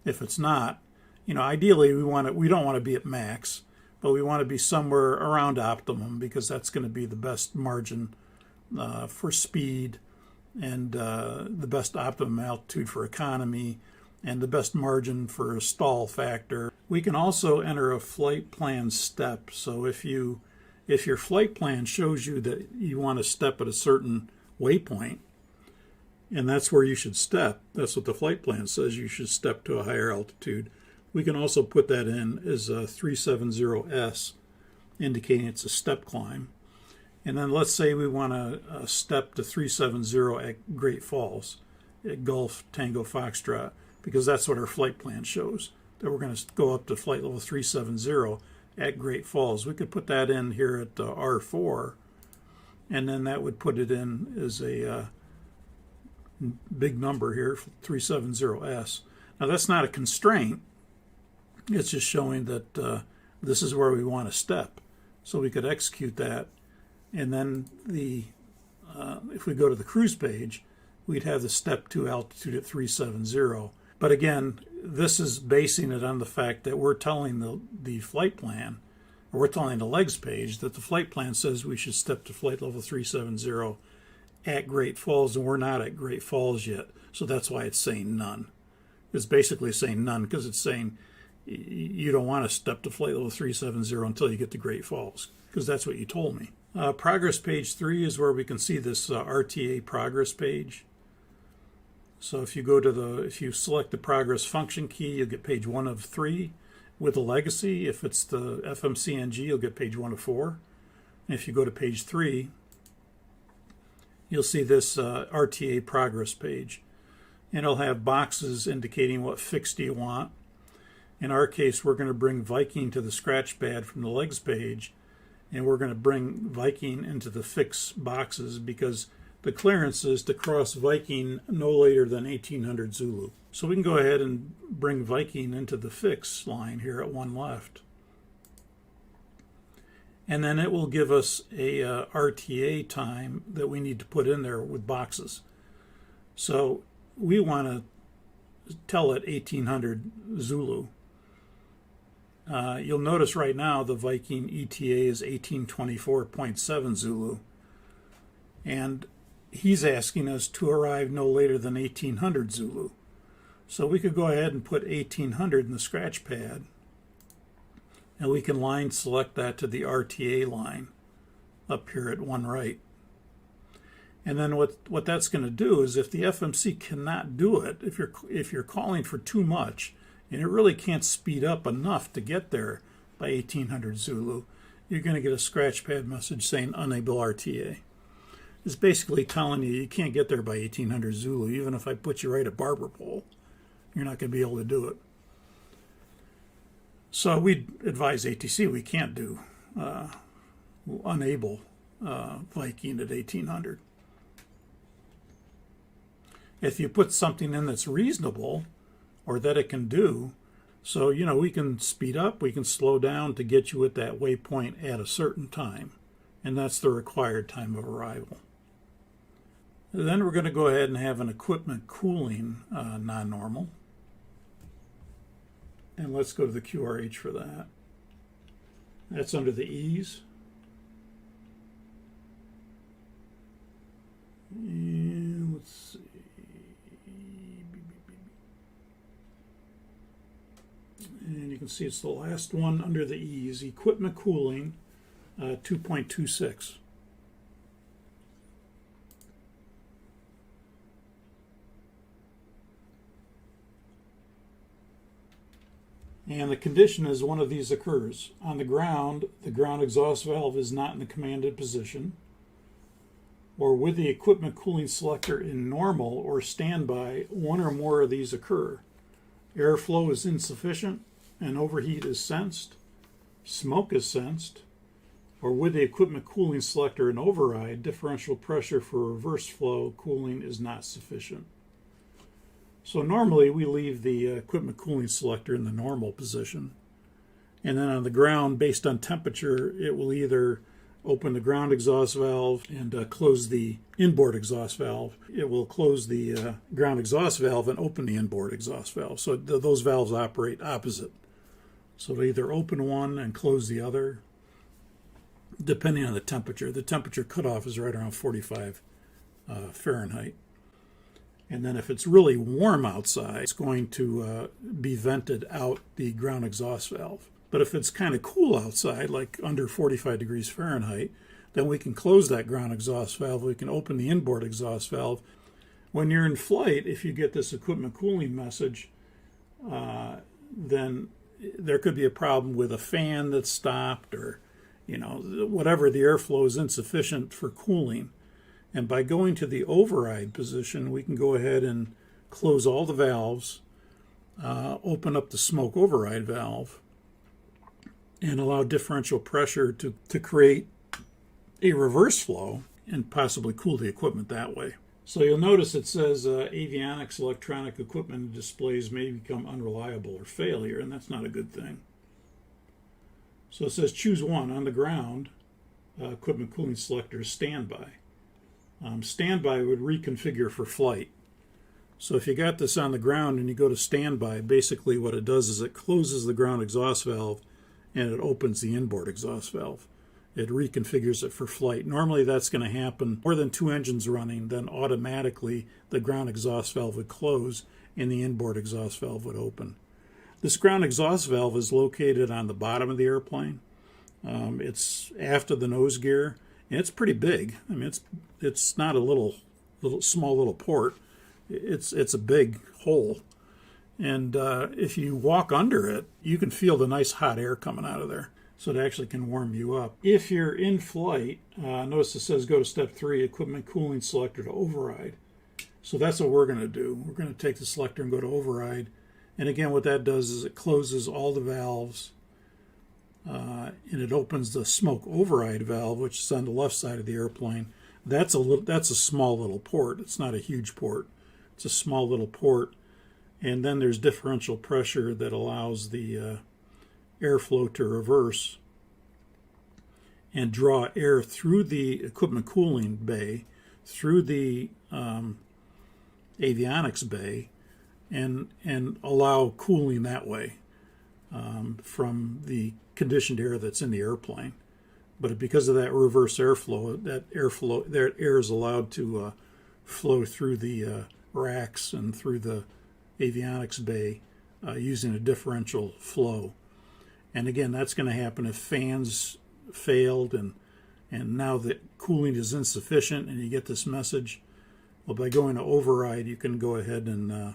If it's not, ideally we don't want to be at max, but we want to be somewhere around optimum because that's going to be the best margin for speed and the best optimum altitude for economy and the best margin for a stall factor. We can also enter a flight plan step. So if your flight plan shows you that you want to step at a certain waypoint, and that's where you should step, that's what the flight plan says, you should step to a higher altitude. We can also put that in as a 370S, indicating it's a step climb. And then let's say we want to step to 370 at Great Falls, at Golf Tango Foxtrot, because that's what our flight plan shows, that we're going to go up to flight level 370 at Great Falls. We could put that in here at R4, and then that would put it in as a big number here, 370S. Now that's not a constraint. It's just showing that this is where we want to step. So we could execute that. And then if we go to the cruise page, we'd have the step to altitude at 370. But again, this is basing it on the fact that we're telling the flight plan, or we're telling the legs page, that the flight plan says we should step to flight level 370 at Great Falls, and we're not at Great Falls yet. So that's why it's saying none. It's basically saying none because it's saying you don't want to step to flight level 370 until you get to Great Falls, because that's what you told me. Progress page 3 is where we can see this RTA progress page. So if you select the progress function key, you'll get page 1 of 3. With a legacy, if it's the FMCNG, you'll get page 1 of 4. And if you go to page 3, you'll see this RTA progress page. And it'll have boxes indicating what fix do you want. In our case, we're going to bring Viking to the scratch pad from the legs page, and we're going to bring Viking into the fix boxes because the clearance is to cross Viking no later than 1800 Zulu. So we can go ahead and bring Viking into the fix line here at 1 left. And then it will give us a RTA time that we need to put in there with boxes. So we want to tell it 1800 Zulu. You'll notice right now the Viking ETA is 1824.7 Zulu. And he's asking us to arrive no later than 1800 Zulu. So we could go ahead and put 1800 in the scratch pad. And we can line select that to the RTA line up here at 1 right. And then what that's going to do is if the FMC cannot do it, if you're calling for too much, and it really can't speed up enough to get there by 1800 Zulu, you're going to get a scratch pad message saying unable RTA. It's basically telling you can't get there by 1800 Zulu. Even if I put you right at Barber Pole, you're not going to be able to do it. So we'd advise ATC we can't do unable Viking at 1800. If you put something in that's reasonable, or that it can do, so we can speed up, we can slow down to get you at that waypoint at a certain time, and that's the required time of arrival. Then we're going to go ahead and have an equipment cooling non-normal, and let's go to the QRH for that. That's under the E's. And let's see. And you can see it's the last one under the E's, equipment cooling 2.26. And the condition is one of these occurs. On the ground exhaust valve is not in the commanded position, or with the equipment cooling selector in normal or standby, one or more of these occur. Airflow is insufficient and overheat is sensed, smoke is sensed, or with the equipment cooling selector in override, differential pressure for reverse flow cooling is not sufficient. So normally we leave the equipment cooling selector in the normal position. And then on the ground, based on temperature, it will either open the ground exhaust valve and close the inboard exhaust valve. It will close the ground exhaust valve and open the inboard exhaust valve. So those valves operate opposite. So they either open one and close the other, depending on the temperature. The temperature cutoff is right around 45 Fahrenheit. And then if it's really warm outside, it's going to be vented out the ground exhaust valve. But if it's kind of cool outside, like under 45 degrees Fahrenheit, then we can close that ground exhaust valve. We can open the inboard exhaust valve. When you're in flight, if you get this equipment cooling message, then there could be a problem with a fan that's stopped, or whatever, the airflow is insufficient for cooling. And by going to the override position, we can go ahead and close all the valves, open up the smoke override valve, and allow differential pressure to create a reverse flow and possibly cool the equipment that way. So you'll notice it says avionics, electronic equipment and displays may become unreliable or failure, and that's not a good thing. So it says choose one. On the ground, equipment cooling selector is standby. Standby would reconfigure for flight. So if you got this on the ground and you go to standby, basically what it does is it closes the ground exhaust valve and it opens the inboard exhaust valve. It reconfigures it for flight. Normally that's going to happen more than two engines running, then automatically the ground exhaust valve would close and the inboard exhaust valve would open. This ground exhaust valve is located on the bottom of the airplane. It's after the nose gear, and it's pretty big. I mean, it's not a small little port. It's a big hole, and if you walk under it, you can feel the nice hot air coming out of there. So it actually can warm you up. If you're in flight, notice it says go to step 3, equipment cooling selector to override. So that's what we're going to do. We're going to take the selector and go to override. And again, what that does is it closes all the valves, and it opens the smoke override valve, which is on the left side of the airplane. That's a small little port. It's not a huge port. It's a small little port. And then there's differential pressure that allows the airflow to reverse and draw air through the equipment cooling bay, through the avionics bay, and allow cooling that way from the conditioned air that's in the airplane. But because of that reverse airflow, that air is allowed to flow through the racks and through the avionics bay using a differential flow. And again, that's going to happen if fans failed and now that cooling is insufficient and you get this message. Well, by going to override, you can go ahead and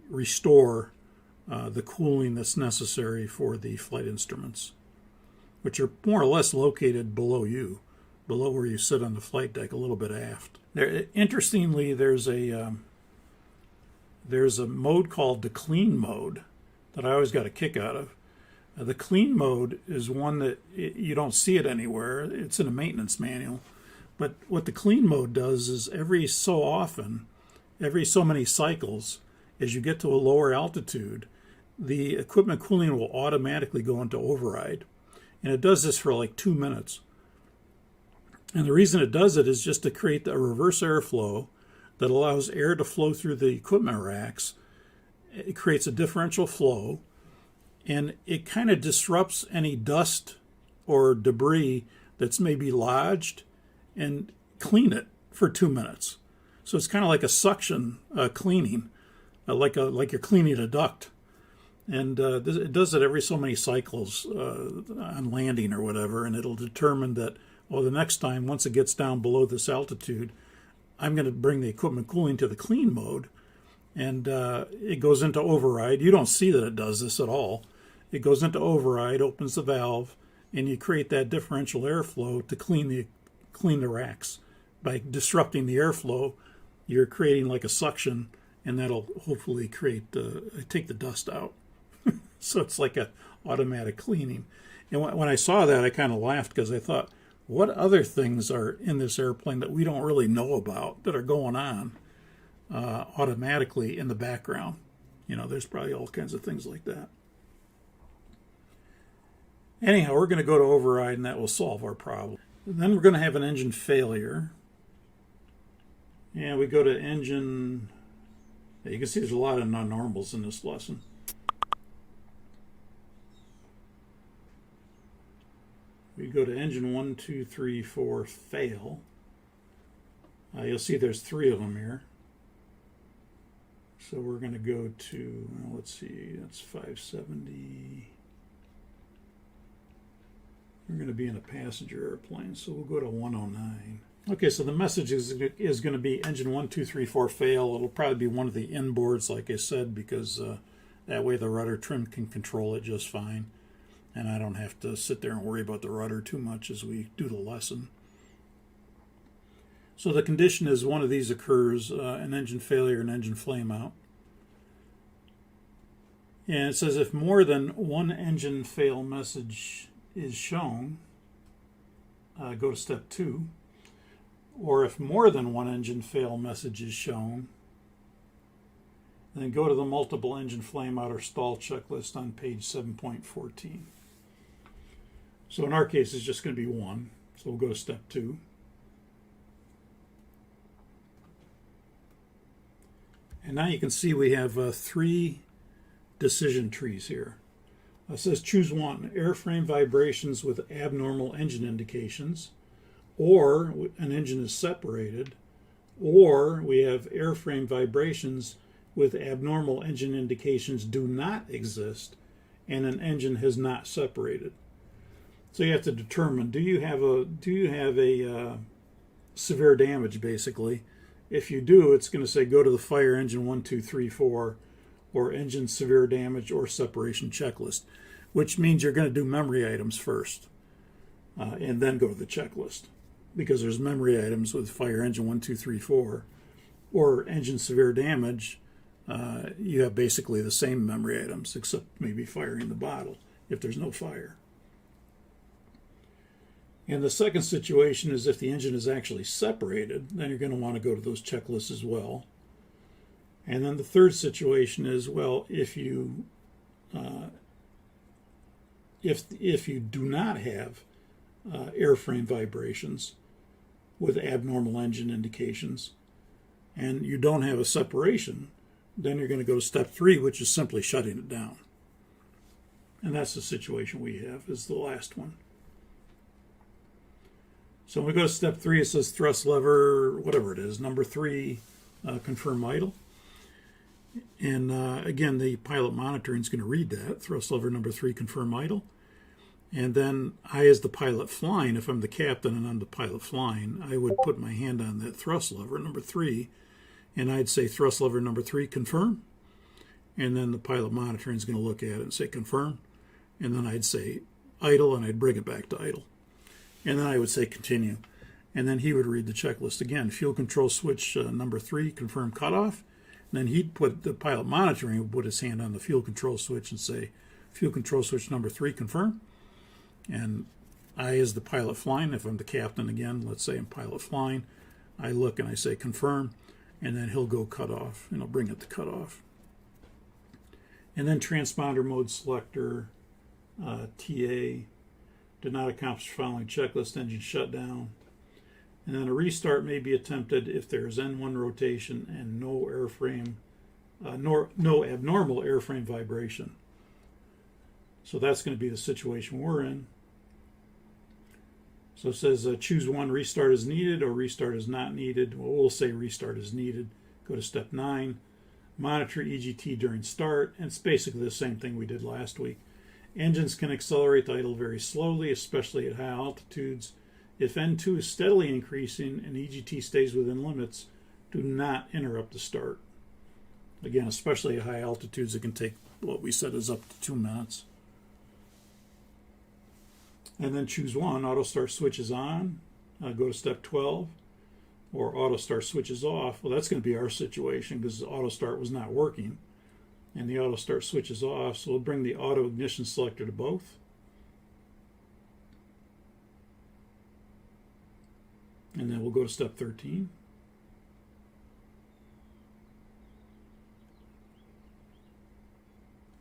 restore the cooling that's necessary for the flight instruments, which are more or less located below you, below where you sit on the flight deck, a little bit aft. Interestingly, there's a mode called the clean mode that I always got a kick out of. The clean mode is one that you don't see it anywhere. It's in a maintenance manual. But what the clean mode does is every so often, every so many cycles, as you get to a lower altitude, the equipment cooling will automatically go into override. And it does this for like 2 minutes. And the reason it does it is just to create a reverse airflow that allows air to flow through the equipment racks. It creates a differential flow, and it kind of disrupts any dust or debris that's maybe lodged and clean it for 2 minutes. So it's kind of like a suction cleaning, like you're cleaning a duct. And it does it every so many cycles on landing or whatever, and it'll determine that, well, the next time, once it gets down below this altitude, I'm going to bring the equipment cooling to the clean mode, and it goes into override. You don't see that it does this at all. It goes into override, opens the valve, and you create that differential airflow to clean the racks. By disrupting the airflow, you're creating like a suction, and that'll hopefully take the dust out. So it's like a automatic cleaning. And when I saw that, I kind of laughed because I thought, what other things are in this airplane that we don't really know about that are going on automatically in the background? There's probably all kinds of things like that. Anyhow, we're going to go to override, and that will solve our problem. And then we're going to have an engine failure. And we go to engine. You can see there's a lot of non-normals in this lesson. We go to engine 1, 2, 3, 4, fail. You'll see there's 3 of them here. So we're going to go to, let's see, that's 570. We're going to be in a passenger airplane, so we'll go to 109. Okay, so the message is going to be engine 1, 2, 3, 4 fail. It'll probably be one of the inboards, like I said, because that way the rudder trim can control it just fine. And I don't have to sit there and worry about the rudder too much as we do the lesson. So the condition is one of these occurs, an engine failure, an engine flame out. And it says if more than one engine fail message is shown, go to step 2. Or if more than one engine fail message is shown, then go to the multiple engine flame out or stall checklist on page 7.14. So in our case, it's just going to be 1. So we'll go to step 2. And now you can see we have 3 decision trees here. It says choose one, airframe vibrations with abnormal engine indications, or an engine is separated, or we have airframe vibrations with abnormal engine indications do not exist, and an engine has not separated. So you have to determine, do you have a severe damage, basically? If you do, it's going to say go to the fire engine 1, 2, 3, 4, or engine severe damage or separation checklist, which means you're going to do memory items first, and then go to the checklist, because there's memory items with fire engine 1, 2, 3, 4, or engine severe damage. You have basically the same memory items, except maybe firing the bottle if there's no fire. And the second situation is if the engine is actually separated, then you're going to want to go to those checklists as well. And then the third situation is, well, if you do not have airframe vibrations with abnormal engine indications, and you don't have a separation, then you're going to go to step 3, which is simply shutting it down. And that's the situation we have, is the last one. So when we go to step 3, it says thrust lever, whatever it is, number 3, confirm idle. And again, the pilot monitoring is going to read that, thrust lever number 3, confirm idle. And then I, as the pilot flying, if I'm the captain and I'm the pilot flying, I would put my hand on that thrust lever number 3, and I'd say thrust lever number 3, confirm. And then the pilot monitoring is going to look at it and say confirm. And then I'd say idle, and I'd bring it back to idle. And then I would say continue. And then he would read the checklist again. Fuel control switch number 3, confirm cutoff. And then he'd put, the pilot monitoring would put his hand on the fuel control switch and say, fuel control switch number 3, confirm. And I, as the pilot flying, if I'm the captain again, let's say I'm pilot flying, I look and I say confirm, and then he'll go cut off, and I'll bring it to cut off. And then transponder mode selector, TA, did not accomplish following checklist, engine shutdown. And then a restart may be attempted if there is N1 rotation and no airframe, no abnormal airframe vibration. So that's going to be the situation we're in. So it says choose one, restart is needed or restart is not needed. Well, we'll say restart is needed. Go to step 9. Monitor EGT during start. And it's basically the same thing we did last week. Engines can accelerate the idle very slowly, especially at high altitudes. If N2 is steadily increasing and EGT stays within limits, do not interrupt the start. Again, especially at high altitudes, it can take what we said is up to 2 minutes. And then choose one. Auto start switch is on. Go to step 12. Or auto start switches off. Well, that's going to be our situation because the auto start was not working. And the auto start switch is off, so we'll bring the auto ignition selector to both. And then we'll go to step 13.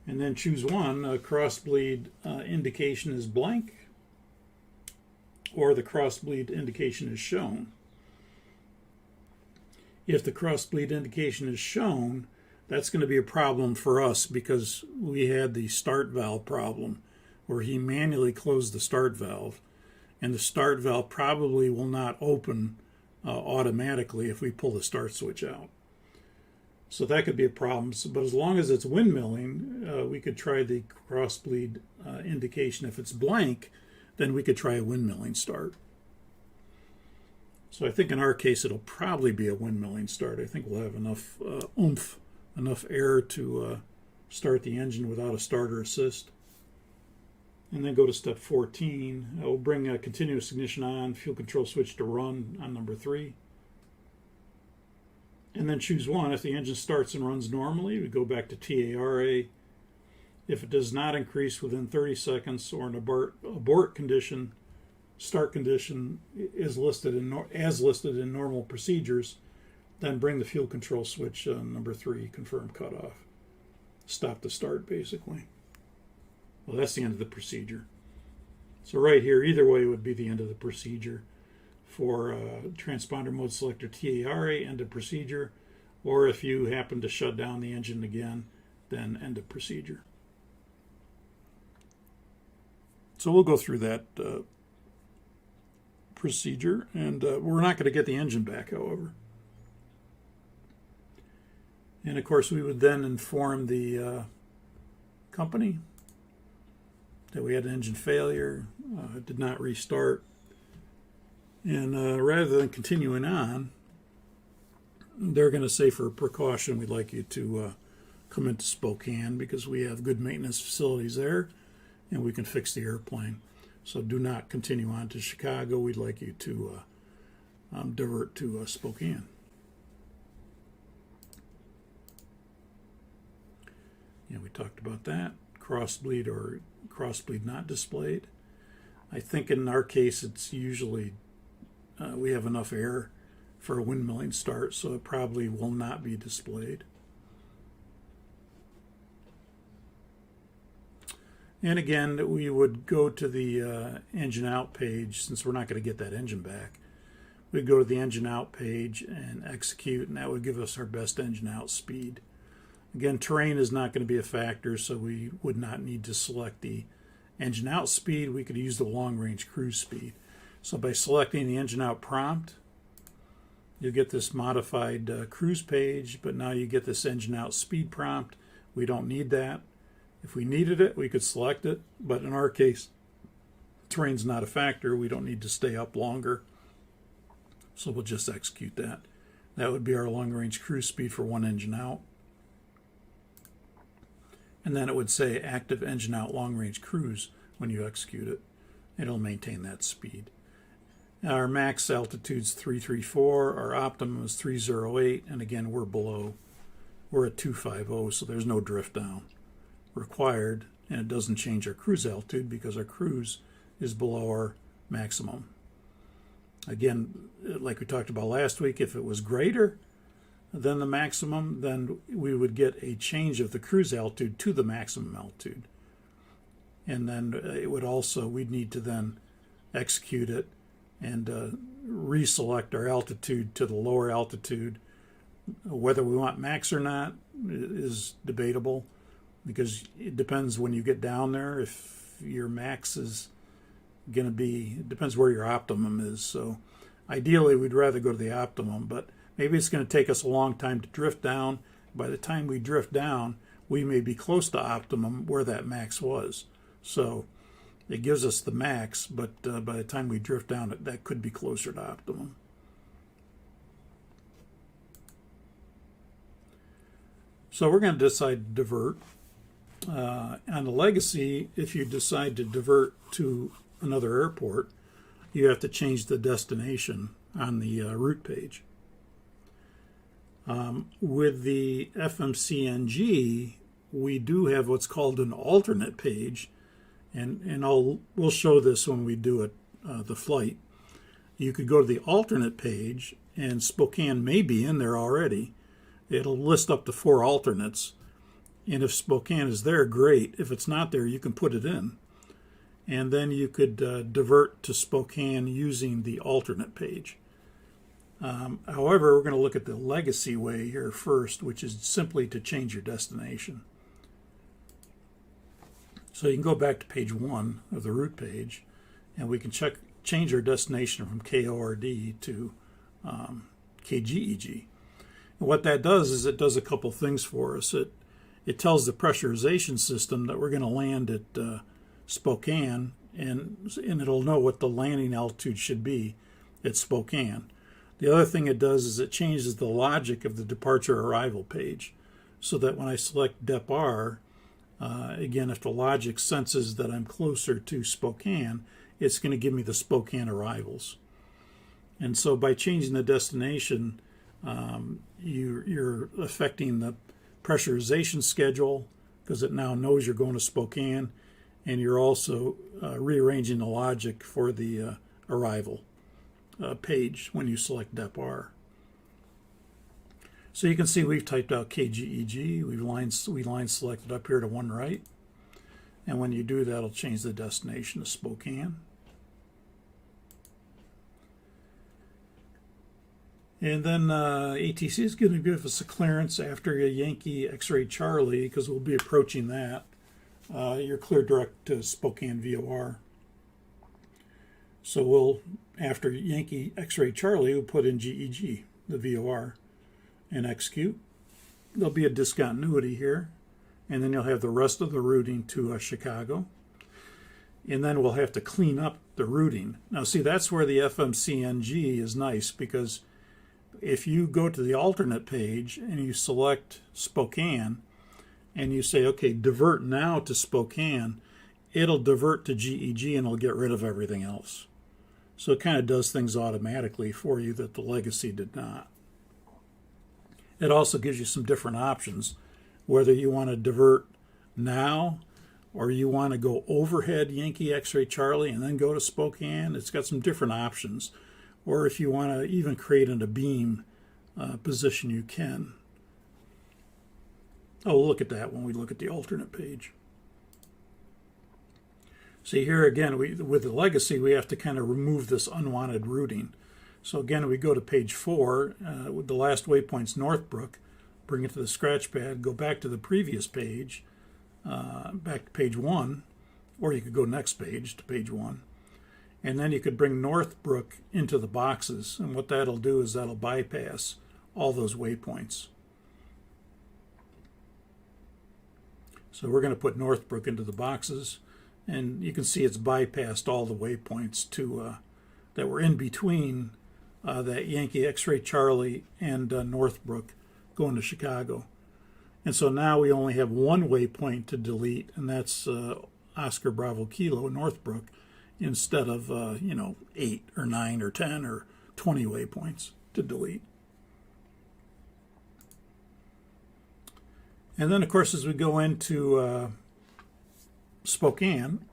And then choose one. Crossbleed indication is blank, or the crossbleed indication is shown. If the crossbleed indication is shown, that's going to be a problem for us because we had the start valve problem where he manually closed the start valve, and the start valve probably will not open automatically if we pull the start switch out. So that could be a problem. But as long as it's windmilling, we could try the crossbleed indication. If it's blank, then we could try a windmilling start. So I think in our case it'll probably be a windmilling start. I think we'll have enough oomph, enough air to start the engine without a starter assist. And then go to step 14. We'll bring a continuous ignition on, fuel control switch to run on number 3. And then choose one. If the engine starts and runs normally, we go back to TARA. If it does not increase within 30 seconds or an abort condition, start condition is listed as listed in normal procedures, then bring the fuel control switch on number 3, confirm cutoff. Stop the start, basically. Well, that's the end of the procedure. So right here, either way would be the end of the procedure. For transponder mode selector TARA, end of procedure, or if you happen to shut down the engine again, then end of procedure. So we'll go through that procedure, and we're not going to get the engine back, however. And of course, we would then inform the company that we had an engine failure, did not restart. And rather than continuing on, they're going to say for precaution, we'd like you to come into Spokane because we have good maintenance facilities there and we can fix the airplane. So do not continue on to Chicago. We'd like you to divert to Spokane. Yeah, we talked about that. Crossbleed or crossbleed not displayed. I think in our case it's usually we have enough air for a windmilling start, so it probably will not be displayed. And again, we would go to the engine out page, since we're not going to get that engine back. We'd go to the engine out page and execute, and that would give us our best engine out speed. Again, terrain is not going to be a factor, so we would not need to select the engine out speed. We could use the long range cruise speed. So by selecting the engine out prompt, you'll get this modified cruise page, but now you get this engine out speed prompt. We don't need that. If we needed it, we could select it, but in our case, terrain's not a factor. We don't need to stay up longer, so we'll just execute that. That would be our long range cruise speed for one engine out. And then it would say active engine out long range cruise when you execute it. It'll maintain that speed. Our max altitude's 334, our optimum is 308, and again we're below. We're at 250, so there's no drift down required, and it doesn't change our cruise altitude because our cruise is below our maximum. Again, like we talked about last week, if it was greater than the maximum, then we would get a change of the cruise altitude to the maximum altitude. And then it would also, we'd need to then execute it and reselect our altitude to the lower altitude. Whether we want max or not is debatable because it depends when you get down there. If your max is going to be, it depends where your optimum is. So ideally we'd rather go to the optimum, but maybe it's going to take us a long time to drift down. By the time we drift down, we may be close to optimum where that max was. So it gives us the max, but by the time we drift down, that could be closer to optimum. So we're going to decide to divert. On the legacy, if you decide to divert to another airport, you have to change the destination on the route page. With the FMCNG, we do have what's called an alternate page, and we'll show this when we do it, the flight. You could go to the alternate page, and Spokane may be in there already. It'll list up to 4 alternates, and if Spokane is there, great. If it's not there, you can put it in. And then you could divert to Spokane using the alternate page. However, we're going to look at the legacy way here first, which is simply to change your destination. So you can go back to page 1 of the route page, and we can change our destination from KORD to KGEG. And what that does is it does a couple things for us. It tells the pressurization system that we're going to land at Spokane, and it'll know what the landing altitude should be at Spokane. The other thing it does is it changes the logic of the departure arrival page, so that when I select DEP-R, again, if the logic senses that I'm closer to Spokane, it's going to give me the Spokane arrivals. And so by changing the destination, you're affecting the pressurization schedule, because it now knows you're going to Spokane, and you're also rearranging the logic for the arrival page when you select DEP-R. So you can see we've typed out KGEG. We line selected up here to one right, and when you do that, it'll change the destination to Spokane. And then ATC is going to give us a clearance after a Yankee X-Ray Charlie, because we'll be approaching that. You're clear direct to Spokane VOR. So we'll, after Yankee X-Ray Charlie, we'll put in GEG, the VOR, and execute. There'll be a discontinuity here, and then you'll have the rest of the routing to Chicago. And then we'll have to clean up the routing. Now see, that's where the FMCNG is nice, because if you go to the alternate page and you select Spokane and you say, okay, divert now to Spokane, it'll divert to GEG and it'll get rid of everything else. So it kind of does things automatically for you that the legacy did not. It also gives you some different options, whether you want to divert now or you want to go overhead Yankee X-Ray Charlie and then go to Spokane. It's got some different options. Or if you want to even create in a beam position, you can. Oh, we'll look at that when we look at the alternate page. See here again, with the legacy, we have to kind of remove this unwanted routing. So again, we go to page 4, with the last waypoint's Northbrook, bring it to the scratch pad, go back to the previous page, back to page 1, or you could go next page to page 1. And then you could bring Northbrook into the boxes, and what that'll do is that'll bypass all those waypoints. So we're going to put Northbrook into the boxes, and you can see it's bypassed all the waypoints to that were in between that Yankee X-Ray Charlie and Northbrook going to Chicago. And so now we only have one waypoint to delete, and that's Oscar Bravo Kilo Northbrook, instead of 8 or 9 or 10 or 20 waypoints to delete. And then, of course, as we go into Spokane,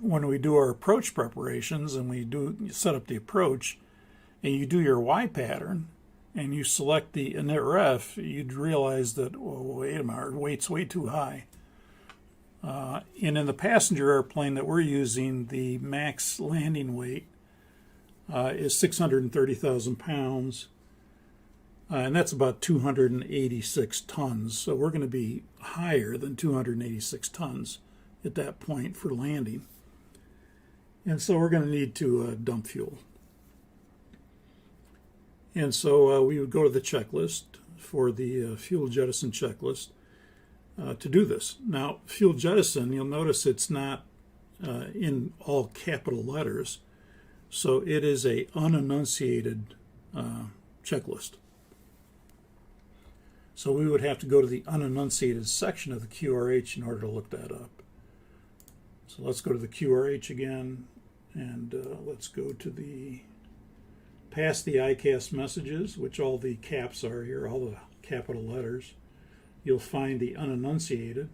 when we do our approach preparations and we set up the approach, and you do your Y pattern, and you select the init ref, you'd realize that, oh, wait a minute, our weight's way too high. And in the passenger airplane that we're using, the max landing weight is 630,000 pounds, and that's about 286 tons. So we're going to be higher than 286 tons at that point for landing. And so we're going to need to dump fuel. And so we would go to the checklist for the fuel jettison checklist to do this. Now, fuel jettison, you'll notice it's not in all capital letters, so it is a unenunciated checklist. So we would have to go to the unenunciated section of the QRH in order to look that up. So let's go to the QRH again, and let's go to the past the ICAST messages, which all the caps are here, all the capital letters. You'll find the unenunciated.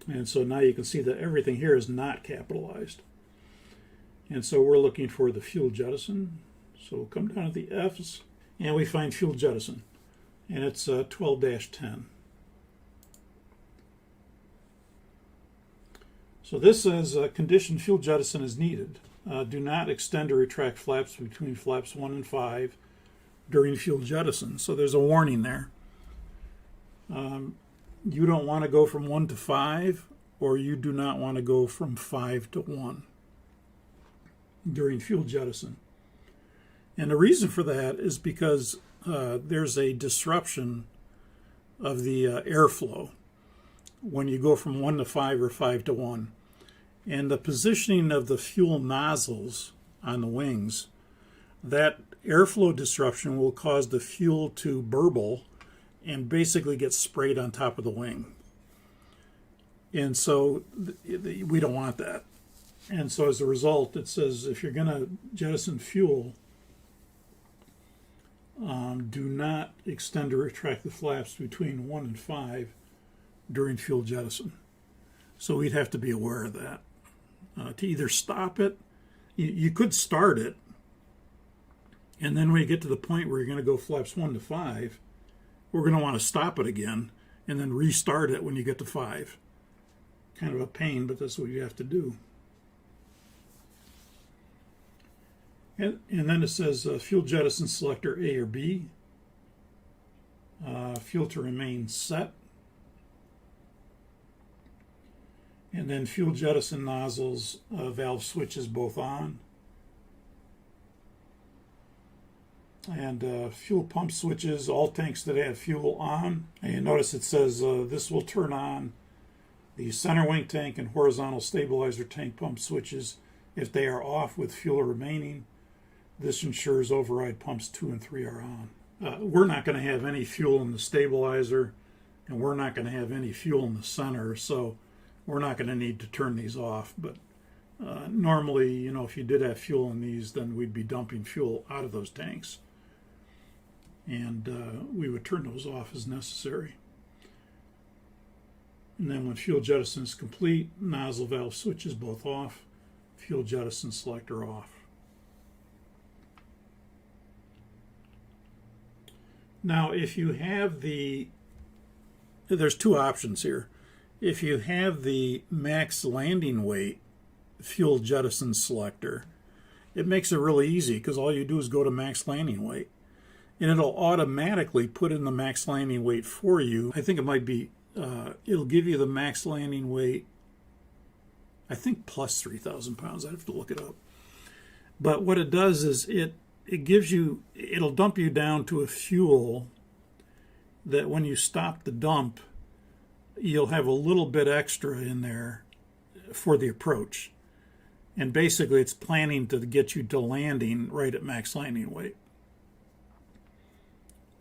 And so now you can see that everything here is not capitalized. And so we're looking for the fuel jettison. So we'll come down to the F's, and we find fuel jettison. And it's 12-10. So this says condition fuel jettison is needed. Do not extend or retract flaps between flaps 1 and 5 during fuel jettison. So there's a warning there. You don't want to go from 1 to 5, or you do not want to go from 5 to 1 during fuel jettison. And the reason for that is because there's a disruption of the airflow when you go from 1 to 5 or 5 to 1. And the positioning of the fuel nozzles on the wings, that airflow disruption will cause the fuel to burble and basically get sprayed on top of the wing. And so we don't want that. And so as a result, it says if you're going to jettison fuel, do not extend or retract the flaps between 1 and 5 during fuel jettison. So we'd have to be aware of that. To either stop it, you could start it, and then when you get to the point where you're going to go flaps 1 to 5, we're going to want to stop it again and then restart it when you get to 5. Kind of a pain, but that's what you have to do. And then it says fuel jettison selector A or B. Fuel to remain set. And then fuel jettison nozzles, valve switches both on. And fuel pump switches, all tanks that have fuel on. And you notice it says this will turn on the center wing tank and horizontal stabilizer tank pump switches if they are off with fuel remaining. This ensures override pumps 2 and 3 are on. We're not going to have any fuel in the stabilizer, and we're not going to have any fuel in the center, so we're not going to need to turn these off. But normally, you know, if you did have fuel in these, then we'd be dumping fuel out of those tanks. And we would turn those off as necessary. And then when fuel jettison is complete, nozzle valve switches both off, fuel jettison selector off. Now, if you have there's two options here. If you have the max landing weight fuel jettison selector, it makes it really easy because all you do is go to max landing weight. And it'll automatically put in the max landing weight for you. I think it might be, it'll give you the max landing weight, I think plus 3,000 pounds. I have to look it up. But what it does is it'll dump you down to a fuel that when you stop the dump, you'll have a little bit extra in there for the approach. And basically it's planning to get you to landing right at max landing weight.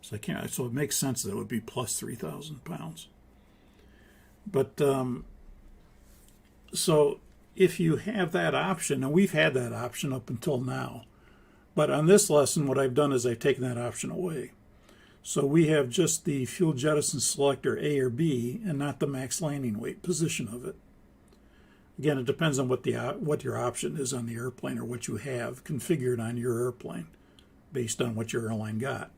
So it makes sense that it would be plus 3,000 pounds. But so if you have that option, and we've had that option up until now, but on this lesson, what I've done is I've taken that option away. So we have just the fuel jettison selector A or B, and not the max landing weight position of it. Again, it depends on what your option is on the airplane or what you have configured on your airplane based on what your airline got.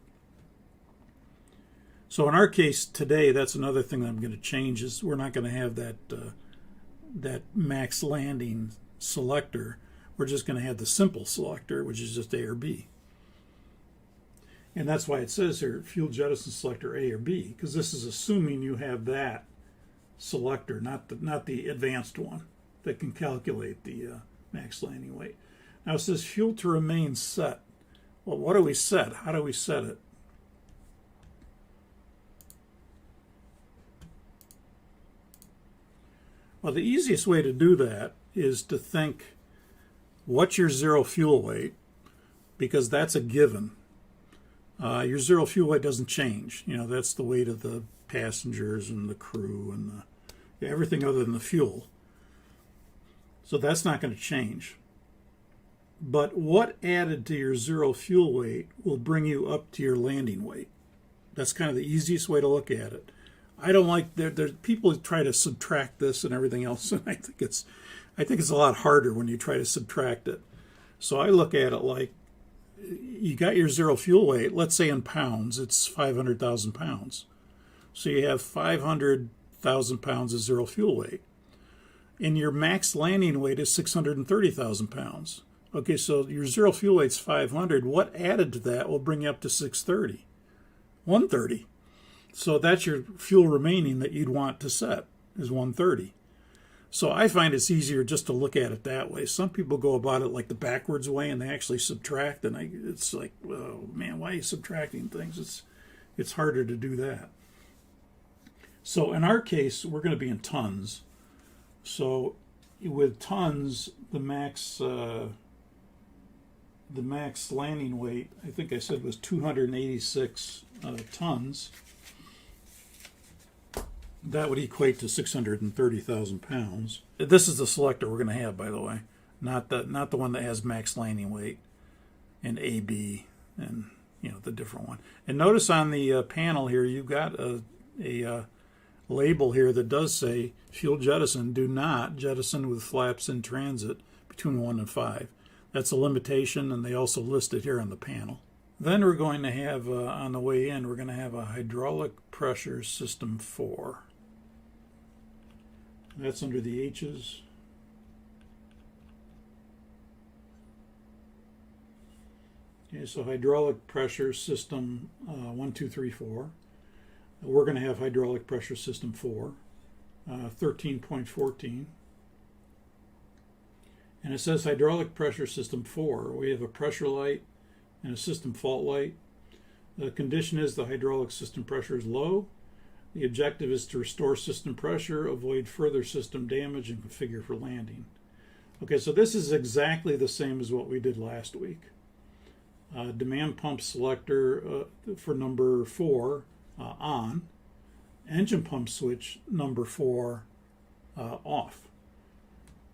So in our case today, that's another thing that I'm going to change is we're not going to have that max landing selector. We're just going to have the simple selector, which is just A or B. And that's why it says here, fuel jettison selector A or B, because this is assuming you have that selector, not the advanced one that can calculate the max landing weight. Now it says fuel to remain set. Well, what do we set? How do we set it? Well, the easiest way to do that is to think, what's your zero fuel weight? because that's a given. Your zero fuel weight doesn't change. You know, that's the weight of the passengers and the crew and everything other than the fuel. So that's not going to change. But what added to your zero fuel weight will bring you up to your landing weight? That's kind of the easiest way to look at it. I don't like there's people who try to subtract this and everything else, and I think it's a lot harder when you try to subtract it. So I look at it like you got your zero fuel weight. Let's say in pounds, it's 500,000 pounds. So you have 500,000 pounds of zero fuel weight, and your max landing weight is 630,000 pounds. Okay, so your zero fuel weight's 500. What added to that will bring you up to 630, 130. So that's your fuel remaining that you'd want to set is 130. So I find it's easier just to look at it that way. Some people go about it like the backwards way, and they actually subtract. And it's like, oh man, why are you subtracting things? It's harder to do that. So in our case, we're going to be in tons. So with tons, the max landing weight, I think I said, was 286 tons. That would equate to 630,000 pounds. This is the selector we're going to have, by the way, not the one that has max landing weight and AB and the different one. And notice on the panel here, you've got a label here that does say fuel jettison. Do not jettison with flaps in transit between 1 and 5. That's a limitation, and they also list it here on the panel. Then we're going to have, on the way in, we're going to have a hydraulic pressure system 4. That's under the H's. Okay, so hydraulic pressure system 1, 2, 3, 4. We're going to have hydraulic pressure system 4, 13.14. And it says hydraulic pressure system 4. We have a pressure light and a system fault light. The condition is the hydraulic system pressure is low. The objective is to restore system pressure, avoid further system damage, and configure for landing. Okay, so this is exactly the same as what we did last week. Demand pump selector for number 4 on. Engine pump switch number 4 off.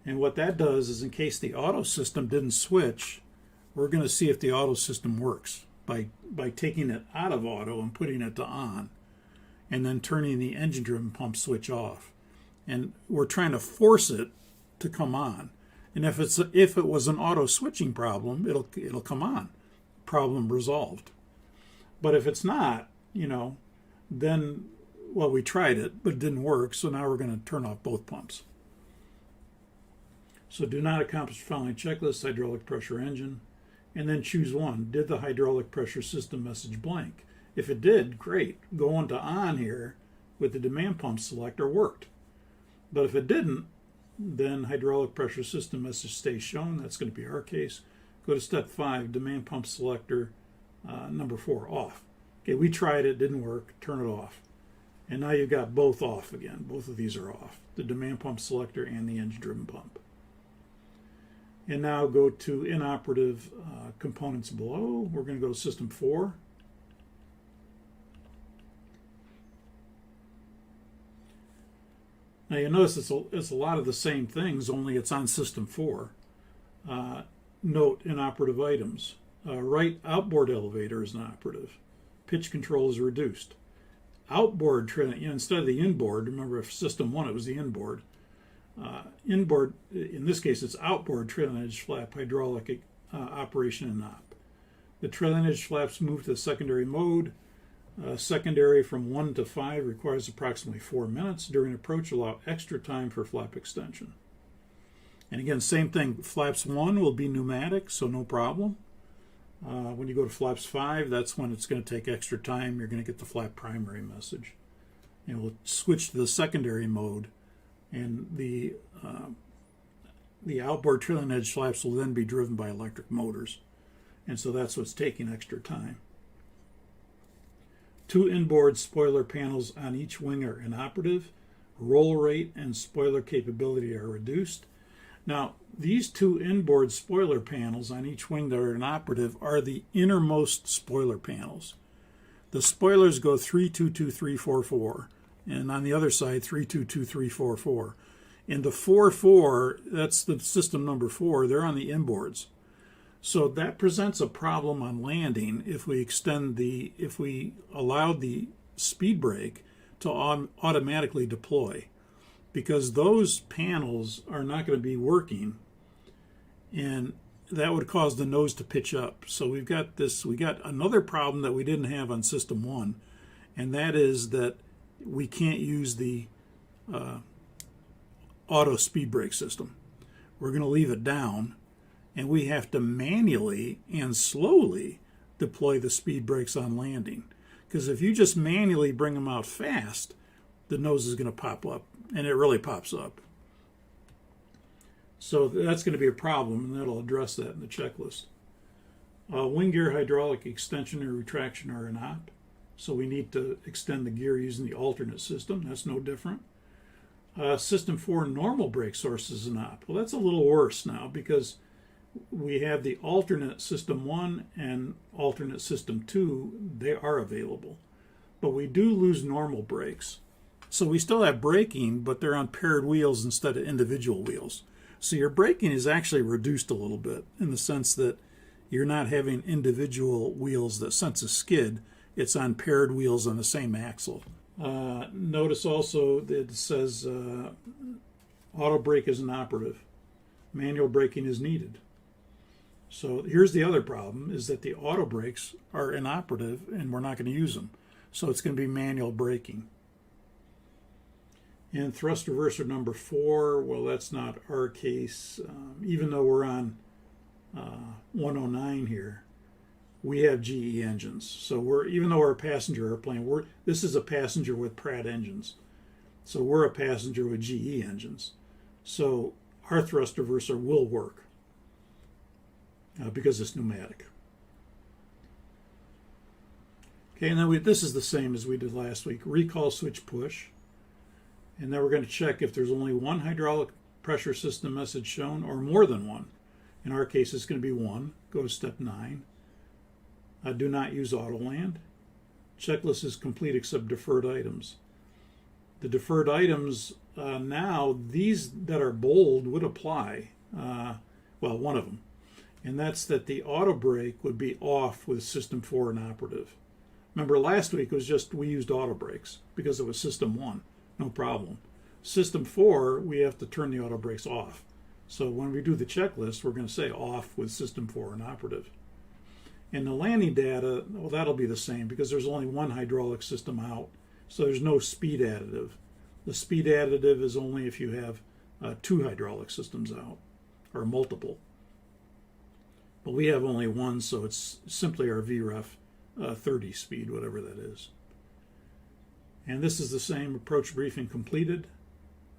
And what that does is, in case the auto system didn't switch, we're going to see if the auto system works by taking it out of auto and putting it to on, and then turning the engine-driven pump switch off. And we're trying to force it to come on. And if it was an auto switching problem, it'll come on. Problem resolved. But if it's not, then, well, we tried it, but it didn't work, so now we're going to turn off both pumps. So do not accomplish the following checklist: hydraulic pressure engine, and then choose one. Did the hydraulic pressure system message blank? If it did, great. Going to on here with the demand pump selector worked. But if it didn't, then hydraulic pressure system message stays shown. That's going to be our case. Go to step 5, demand pump selector number 4 off. Okay, we tried it, didn't work, turn it off. And now you've got both off again. Both of these are off, the demand pump selector and the engine-driven pump. And now go to inoperative components below. We're going to go to system 4. Now you notice it's a lot of the same things, only it's on system 4. Note inoperative items. Right outboard elevator is inoperative. Pitch control is reduced. Outboard trim, instead of the inboard, remember if system 1 it was the inboard. Inboard, in this case, it's outboard trailing edge flap hydraulic operation and op. The trailing edge flaps move to the secondary mode. Secondary from 1 to 5 requires approximately 4 minutes. During approach, allow extra time for flap extension. And again, same thing. Flaps 1 will be pneumatic, so no problem. When you go to flaps 5, that's when it's going to take extra time. You're going to get the flap primary message. And we'll switch to the secondary mode. And the outboard trailing edge flaps will then be driven by electric motors. And so that's what's taking extra time. 2 inboard spoiler panels on each wing are inoperative. Roll rate and spoiler capability are reduced. Now, these two inboard spoiler panels on each wing that are inoperative are the innermost spoiler panels. The spoilers go 322344, and on the other side 322344. And the 44, that's the system number 4, they're on the inboards. So that presents a problem on landing if we allowed the speed brake to automatically deploy, because those panels are not going to be working, and that would cause the nose to pitch up. So we got another problem that we didn't have on system 1, and that is that we can't use the auto speed brake system. We're going to leave it down, and we have to manually and slowly deploy the speed brakes on landing. Because if you just manually bring them out fast, the nose is going to pop up, and it really pops up. So that's going to be a problem, and that'll address that in the checklist. Wing gear hydraulic extension or retraction are an op, so we need to extend the gear using the alternate system. That's no different. System 4 normal brake source is an op. Well, that's a little worse now, because we have the alternate system 1 and alternate system 2. They are available, but we do lose normal brakes. So we still have braking, but they're on paired wheels instead of individual wheels. So your braking is actually reduced a little bit in the sense that you're not having individual wheels that sense a skid. It's on paired wheels on the same axle. Notice also that it says auto brake is inoperative. Manual braking is needed. So here's the other problem, is that the auto brakes are inoperative and we're not going to use them. So it's going to be manual braking. And thrust reverser number 4, well, that's not our case. Even though we're on 109 here, we have GE engines. So even though we're a passenger airplane, this is a passenger with Pratt engines. So we're a passenger with GE engines. So our thrust reverser will work because it's pneumatic. Okay, and then this is the same as we did last week. Recall switch push. And then we're going to check if there's only one hydraulic pressure system message shown or more than one. In our case, it's going to be 1. Go to step 9. Do not use auto land. Checklist is complete except deferred items. The deferred items, now, these that are bold would apply. Well, one of them. And that's that the auto brake would be off with system 4 inoperative. Remember, last week was just we used auto brakes because it was system 1. No problem. System 4, we have to turn the auto brakes off. So when we do the checklist, we're going to say off with system 4 inoperative. And the landing data, well, that'll be the same because there's only one hydraulic system out. So there's no speed additive. The speed additive is only if you have 2 hydraulic systems out, or multiple. But we have only one, so it's simply our VREF 30 speed, whatever that is. And this is the same. Approach briefing completed.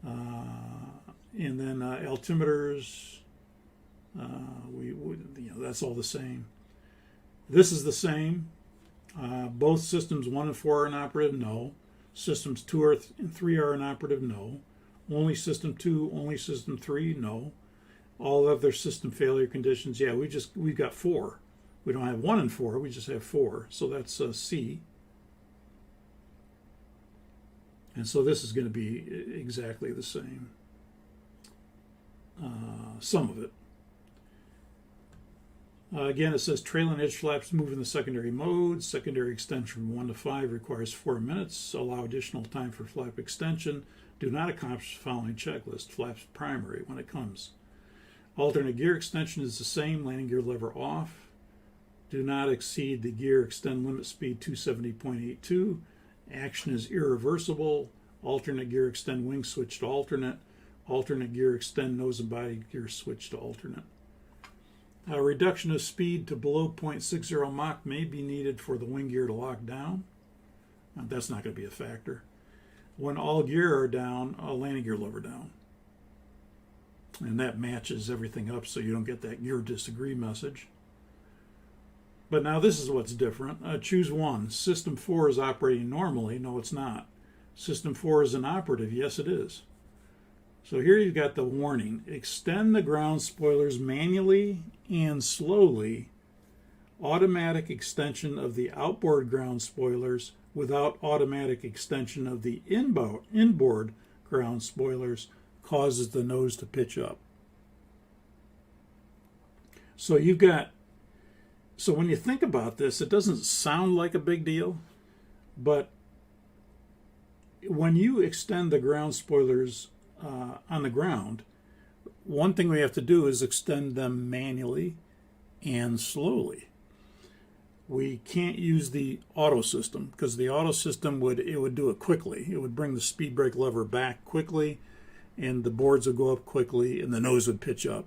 And then altimeters, that's all the same. This is the same. Both systems 1 and 4 are inoperative? No. Systems 2 and 3 are inoperative? No. Only system 2, only system 3? No. All other system failure conditions? Yeah, we've got 4. We don't have 1 and 4, we just have 4. So that's C. And so this is going to be exactly the same. Some of it. Again, it says trailing edge flaps move in the secondary mode. Secondary extension from 1 to 5 requires 4 minutes. Allow additional time for flap extension. Do not accomplish the following checklist. Flaps primary when it comes. Alternate gear extension is the same. Landing gear lever off. Do not exceed the gear extend limit speed 270.82. Action is irreversible. Alternate gear extend wing switch to alternate. Alternate gear extend nose and body gear switch to alternate. Reduction of speed to below 0.60 Mach may be needed for the wing gear to lock down. That's not going to be a factor. When all gear are down, landing gear lever down. And that matches everything up so you don't get that gear disagree message. But now this is what's different. Choose one. System 4 is operating normally. No, it's not. System 4 is inoperative. Yes, it is. So here you've got the warning. Extend the ground spoilers manually and slowly. Automatic extension of the outboard ground spoilers without automatic extension of the inboard ground spoilers causes the nose to pitch up. So when you think about this, it doesn't sound like a big deal, but when you extend the ground spoilers on the ground, one thing we have to do is extend them manually and slowly. We can't use the auto system because the auto system would do it quickly. It would bring the speed brake lever back quickly, and the boards would go up quickly, and the nose would pitch up.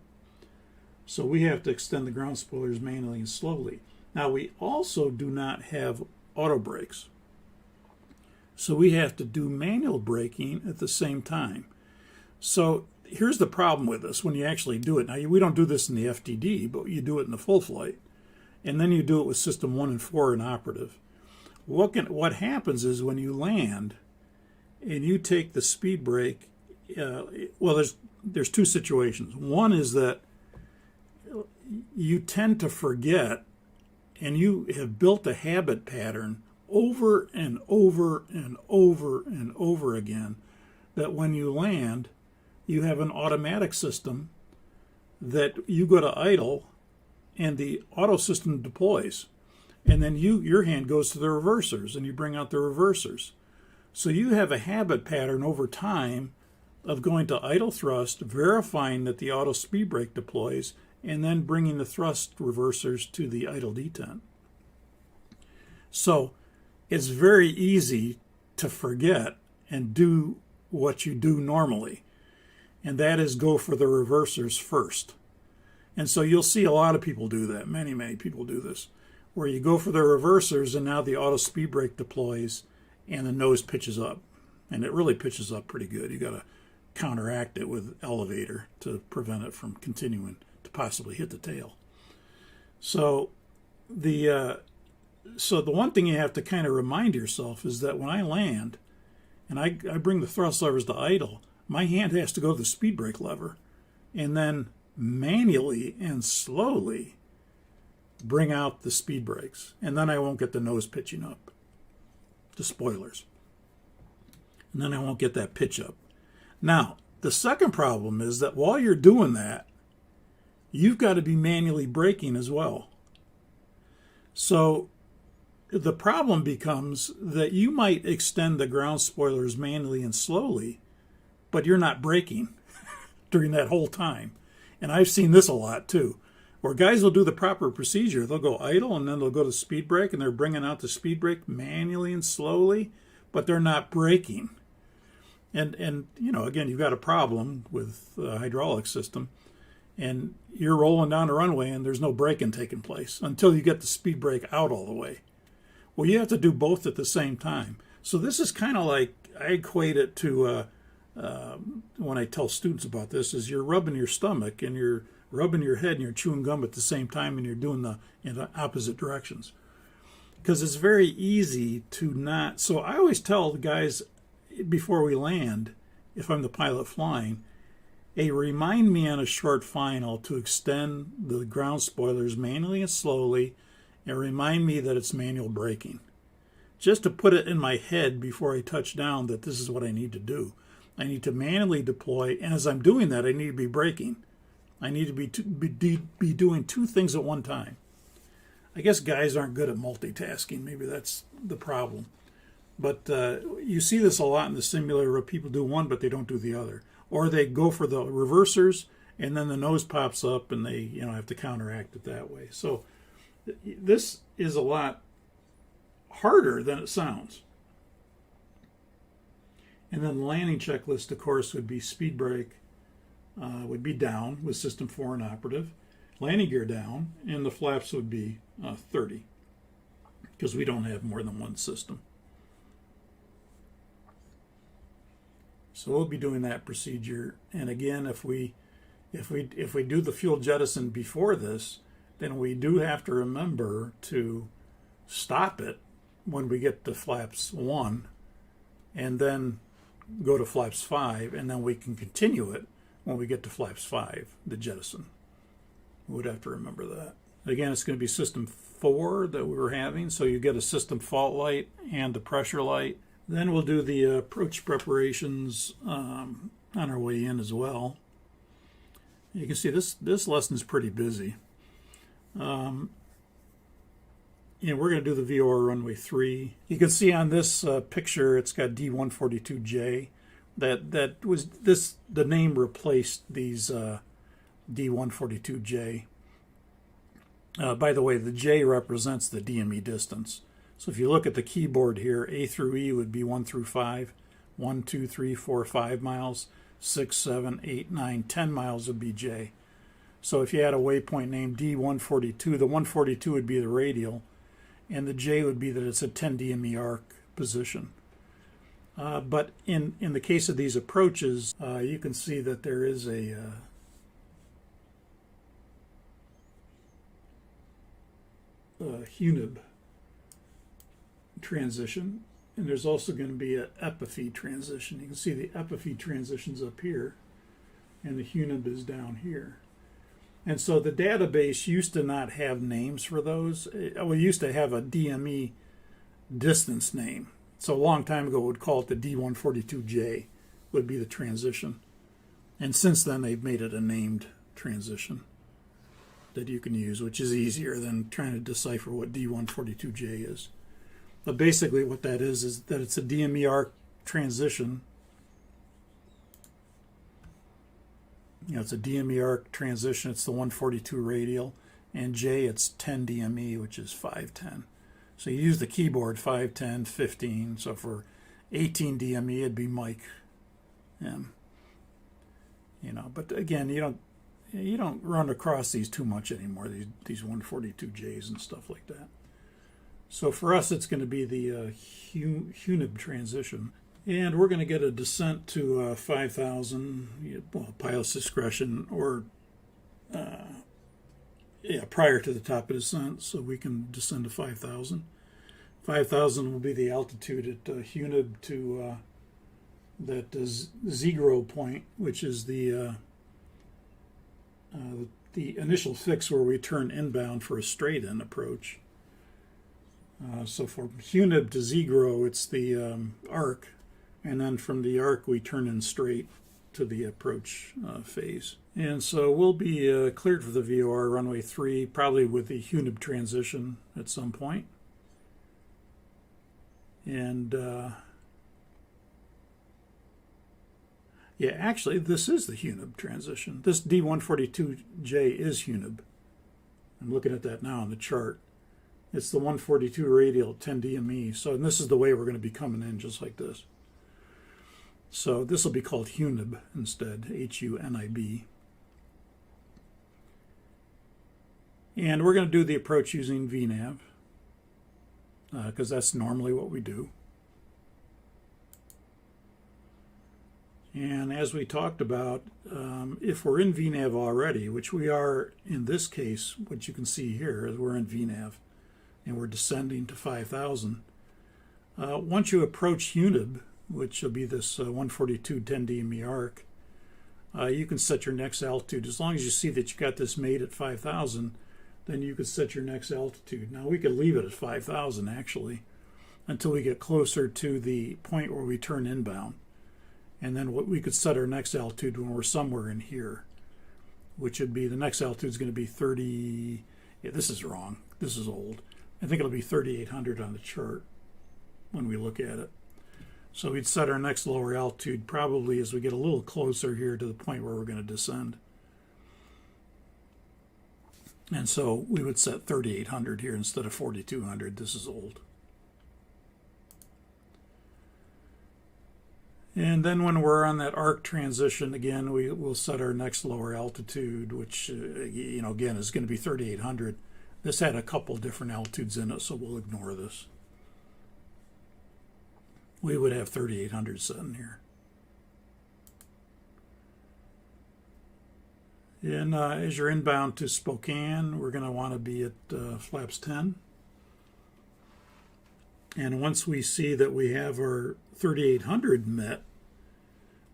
So we have to extend the ground spoilers manually and slowly. Now we also do not have auto brakes, so we have to do manual braking at the same time. So here's the problem with this when you actually do it. Now we don't do this in the FTD, but you do it in the full flight. And then you do it with system 1 and 4 in operative. What happens is when you land and you take the speed brake, well, there's two situations. One is that you tend to forget, and you have built a habit pattern over and over and over and over again, that when you land, you have an automatic system that you go to idle and the auto system deploys, and then your hand goes to the reversers and you bring out the reversers. So you have a habit pattern over time of going to idle thrust, verifying that the auto speed brake deploys, and then bringing the thrust reversers to the idle detent. So it's very easy to forget and do what you do normally, and that is go for the reversers first. And so you'll see a lot of people do that. Many people do this, where you go for the reversers and now the auto speed brake deploys and the nose pitches up. And it really pitches up pretty good. You got to counteract it with elevator to prevent it from continuing to possibly hit the tail. So the one thing you have to kind of remind yourself is that when I land and I bring the thrust levers to idle, my hand has to go to the speed brake lever and then manually and slowly bring out the speed brakes, and then I won't get the nose pitching up, the spoilers, and then I won't get that pitch up. Now the second problem is that while you're doing that, you've got to be manually braking as well. So the problem becomes that you might extend the ground spoilers manually and slowly, but you're not braking during that whole time. And I've seen this a lot too, where guys will do the proper procedure. They'll go idle and then they'll go to speed brake, and they're bringing out the speed brake manually and slowly, but they're not braking. And you know, again, you've got a problem with the hydraulic system, and you're rolling down the runway and there's no braking taking place until you get the speed brake out all the way. Well, you have to do both at the same time. So this is kind of like, I equate it to when I tell students about this, is you're rubbing your stomach and you're rubbing your head and you're chewing gum at the same time, and you're doing in the opposite directions. Because it's very easy to not. So I always tell the guys before we land, if I'm the pilot flying, hey, remind me on a short final to extend the ground spoilers manually and slowly, and remind me that it's manual braking. Just to put it in my head before I touch down that this is what I need to do. I need to manually deploy, and as I'm doing that, I need to be braking. I need to be doing two things at one time. I guess guys aren't good at multitasking. Maybe that's the problem. But you see this a lot in the simulator where people do one, but they don't do the other. Or they go for the reversers, and then the nose pops up, and they have to counteract it that way. So this is a lot harder than it sounds. And then the landing checklist, of course, would be speed brake would be down with system 4 and operative, landing gear down, and the flaps would be 30 because we don't have more than one system. So we'll be doing that procedure. And again, if we do the fuel jettison before this, then we do have to remember to stop it when we get to flaps 1, and then go to flaps 5, and then we can continue it when we get to flaps 5, the jettison. We would have to remember that. Again, it's going to be system 4 that we were having, so you get a system fault light and a pressure light. Then we'll do the approach preparations on our way in as well. You can see this lesson is pretty busy. And we're going to do the VOR runway 3. You can see on this picture it's got D142J. That was this. The name replaced these D142J. By the way, the J represents the DME distance. So if you look at the keyboard here, A through E would be 1 through 5. 1, 2, 3, 4, 5 miles. 6, 7, 8, 9, 10 miles would be J. So if you had a waypoint named D142, the 142 would be the radial, and the J would be that it's a 10 DME arc position. But in the case of these approaches, you can see that there is a HUNIB transition, and there's also going to be an epiphy transition. You can see the epiphy transitions up here, and the HUNIB is down here. And so the database used to not have names for those. We used to have a DME distance name. So a long time ago, we would call it the D142J, would be the transition. And since then, they've made it a named transition that you can use, which is easier than trying to decipher what D142J is. But basically what that is that it's a DME arc transition. It's a DME arc transition. It's the 142 radial. And J, it's 10 DME, which is 510. So you use the keyboard 5, 10, 15. So for 18 DME, it'd be Mike M. But again, you don't run across these too much anymore, these 142Js and stuff like that. So for us, it's going to be the HUNIB transition. And we're going to get a descent to 5,000, pilot's discretion, or prior to the top of descent, so we can descend to 5,000. 5,000 will be the altitude at HUNIB to that Zegro point, which is the initial fix where we turn inbound for a straight-in approach. So from HUNIB to Zegro, it's the arc, and then from the arc we turn in straight to the approach phase. And so we'll be cleared for the VOR runway 3, probably with the HUNIB transition at some point. And actually this is the HUNIB transition. This D142J is HUNIB. I'm looking at that now on the chart. It's the 142 radial 10 DME. So and this is the way we're going to be coming in, just like this. So this will be called HUNIB instead, HUNIB. And we're going to do the approach using VNAV, because that's normally what we do. And as we talked about, if we're in VNAV already, which we are in this case, what you can see here is we're in VNAV, and we're descending to 5,000. Once you approach HUNIB, which will be this 142 10 DME arc, you can set your next altitude. As long as you see that you got this made at 5,000, then you could set your next altitude. Now we could leave it at 5,000 actually until we get closer to the point where we turn inbound. And then we could set our next altitude when we're somewhere in here, which would be the next altitude is going to be 30. Yeah, this is wrong. This is old. I think it'll be 3,800 on the chart when we look at it. So we'd set our next lower altitude probably as we get a little closer here to the point where we're going to descend. And so we would set 3,800 here instead of 4,200. This is old. And then when we're on that arc transition, again, we will set our next lower altitude, which, again, is going to be 3,800. This had a couple different altitudes in it, so we'll ignore this. We would have 3,800 set in here. And as you're inbound to Spokane, we're going to want to be at flaps 10. And once we see that we have our 3,800 met,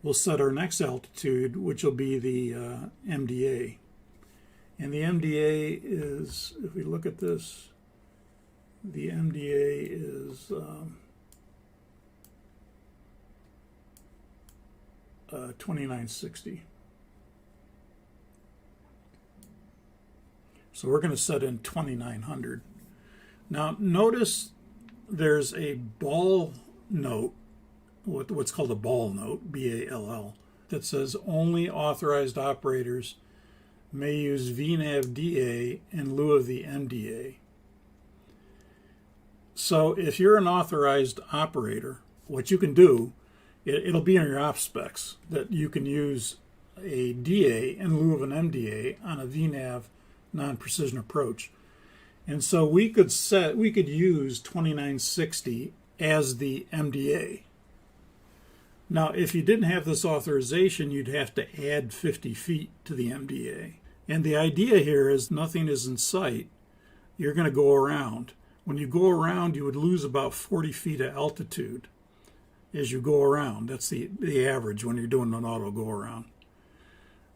we'll set our next altitude, which will be the MDA. And the MDA is, if we look at this, the MDA is 2960. So we're going to set in 2900. Now notice there's a ball note, what's called a ball note, B-A-L-L, that says only authorized operators may use VNAV DA in lieu of the MDA. So if you're an authorized operator, what you can do, it'll be in your op specs that you can use a DA in lieu of an MDA on a VNAV non-precision approach. And so we could use 2960 as the MDA. Now, if you didn't have this authorization, you'd have to add 50 feet to the MDA. And the idea here is nothing is in sight. You're going to go around. When you go around, you would lose about 40 feet of altitude as you go around. That's the average when you're doing an auto go around.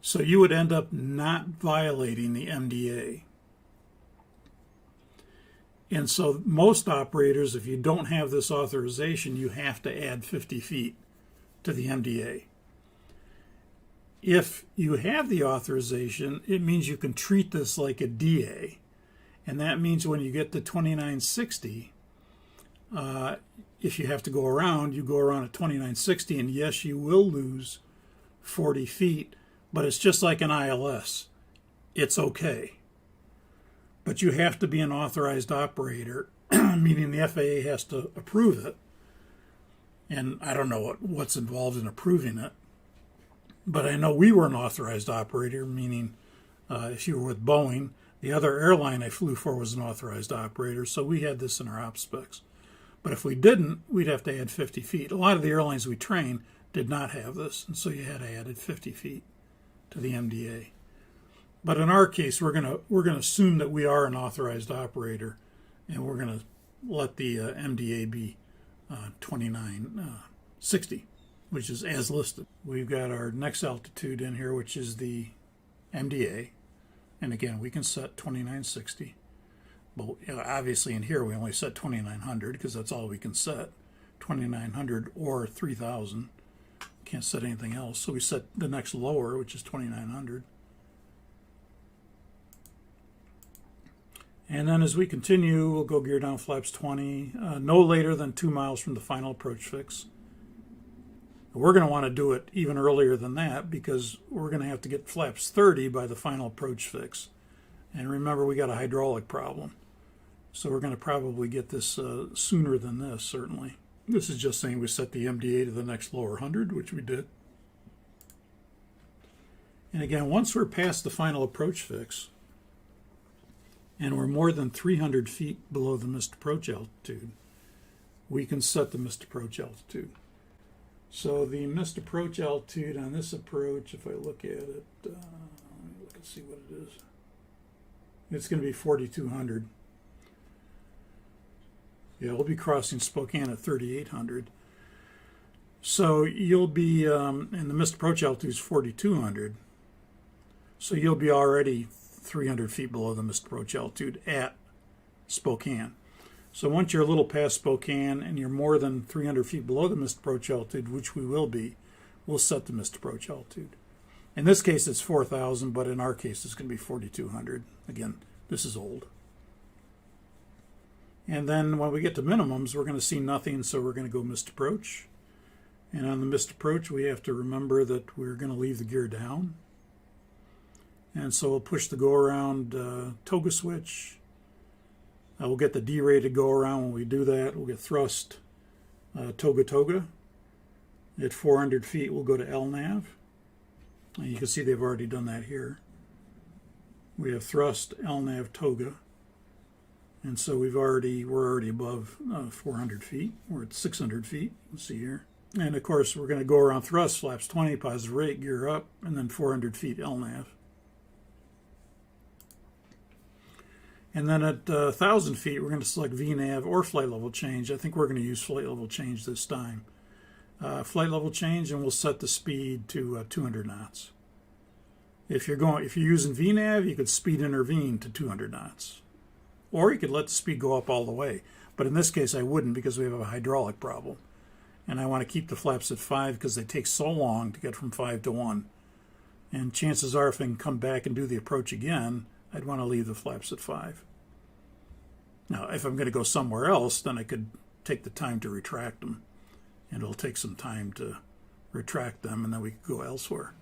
So you would end up not violating the MDA. And so most operators, if you don't have this authorization, you have to add 50 feet to the MDA. If you have the authorization, it means you can treat this like a DA. And that means when you get to 2960, if you have to go around, you go around at 2960, and yes, you will lose 40 feet, but it's just like an ILS. It's okay. But you have to be an authorized operator, meaning the FAA has to approve it. And I don't know what's involved in approving it, but I know we were an authorized operator, meaning if you were with Boeing, the other airline I flew for was an authorized operator, so we had this in our op specs. But if we didn't, we'd have to add 50 feet. A lot of the airlines we train did not have this, and so you had to add 50 feet to the MDA. But in our case, we're gonna assume that we are an authorized operator, and we're gonna let the MDA be 2960, which is as listed. We've got our next altitude in here, which is the MDA, and again we can set 2960. But obviously in here we only set 2900 because that's all we can set. 2900 or 3000. Can't set anything else. So we set the next lower, which is 2900. And then as we continue, we'll go gear down flaps 20, no later than 2 miles from the final approach fix. We're going to want to do it even earlier than that because we're going to have to get flaps 30 by the final approach fix. And remember, we got a hydraulic problem. So we're going to probably get this sooner than this, certainly. This is just saying we set the MDA to the next lower 100, which we did. And again, once we're past the final approach fix, and we're more than 300 feet below the missed approach altitude, we can set the missed approach altitude. So the missed approach altitude on this approach, if I look at it, let me look and see what it is. It's going to be 4,200. Yeah, we'll be crossing Spokane at 3,800. So you'll be, and the missed approach altitude is 4,200. So you'll be already 300 feet below the missed approach altitude at Spokane. So once you're a little past Spokane and you're more than 300 feet below the missed approach altitude, which we will be, we'll set the missed approach altitude. In this case, it's 4,000, but in our case, it's going to be 4,200. Again, this is old. And then when we get to minimums, we're going to see nothing, so we're going to go missed approach. And on the missed approach, we have to remember that we're going to leave the gear down. And so we'll push the go-around toga switch. We'll get the D-rated go-around when we do that. We'll get thrust toga. At 400 feet, we'll go to LNAV. And you can see they've already done that here. We have thrust, LNAV, toga. And so we're already above 400 feet. We're at 600 feet, you see here. And of course, we're going to go around thrust, flaps 20, positive rate, gear up, and then 400 feet LNAV. And then at 1,000 feet, we're going to select VNAV or flight level change. I think we're going to use flight level change this time. flight level change, and we'll set the speed to 200 knots. If you're using VNAV, you could speed intervene to 200 knots. Or you could let the speed go up all the way. But in this case, I wouldn't because we have a hydraulic problem. And I want to keep the flaps at 5 because they take so long to get from 5 to 1. And chances are, if I can come back and do the approach again, I'd want to leave the flaps at 5. Now, if I'm going to go somewhere else, then I could take the time to retract them. And it'll take some time to retract them, and then we could go elsewhere.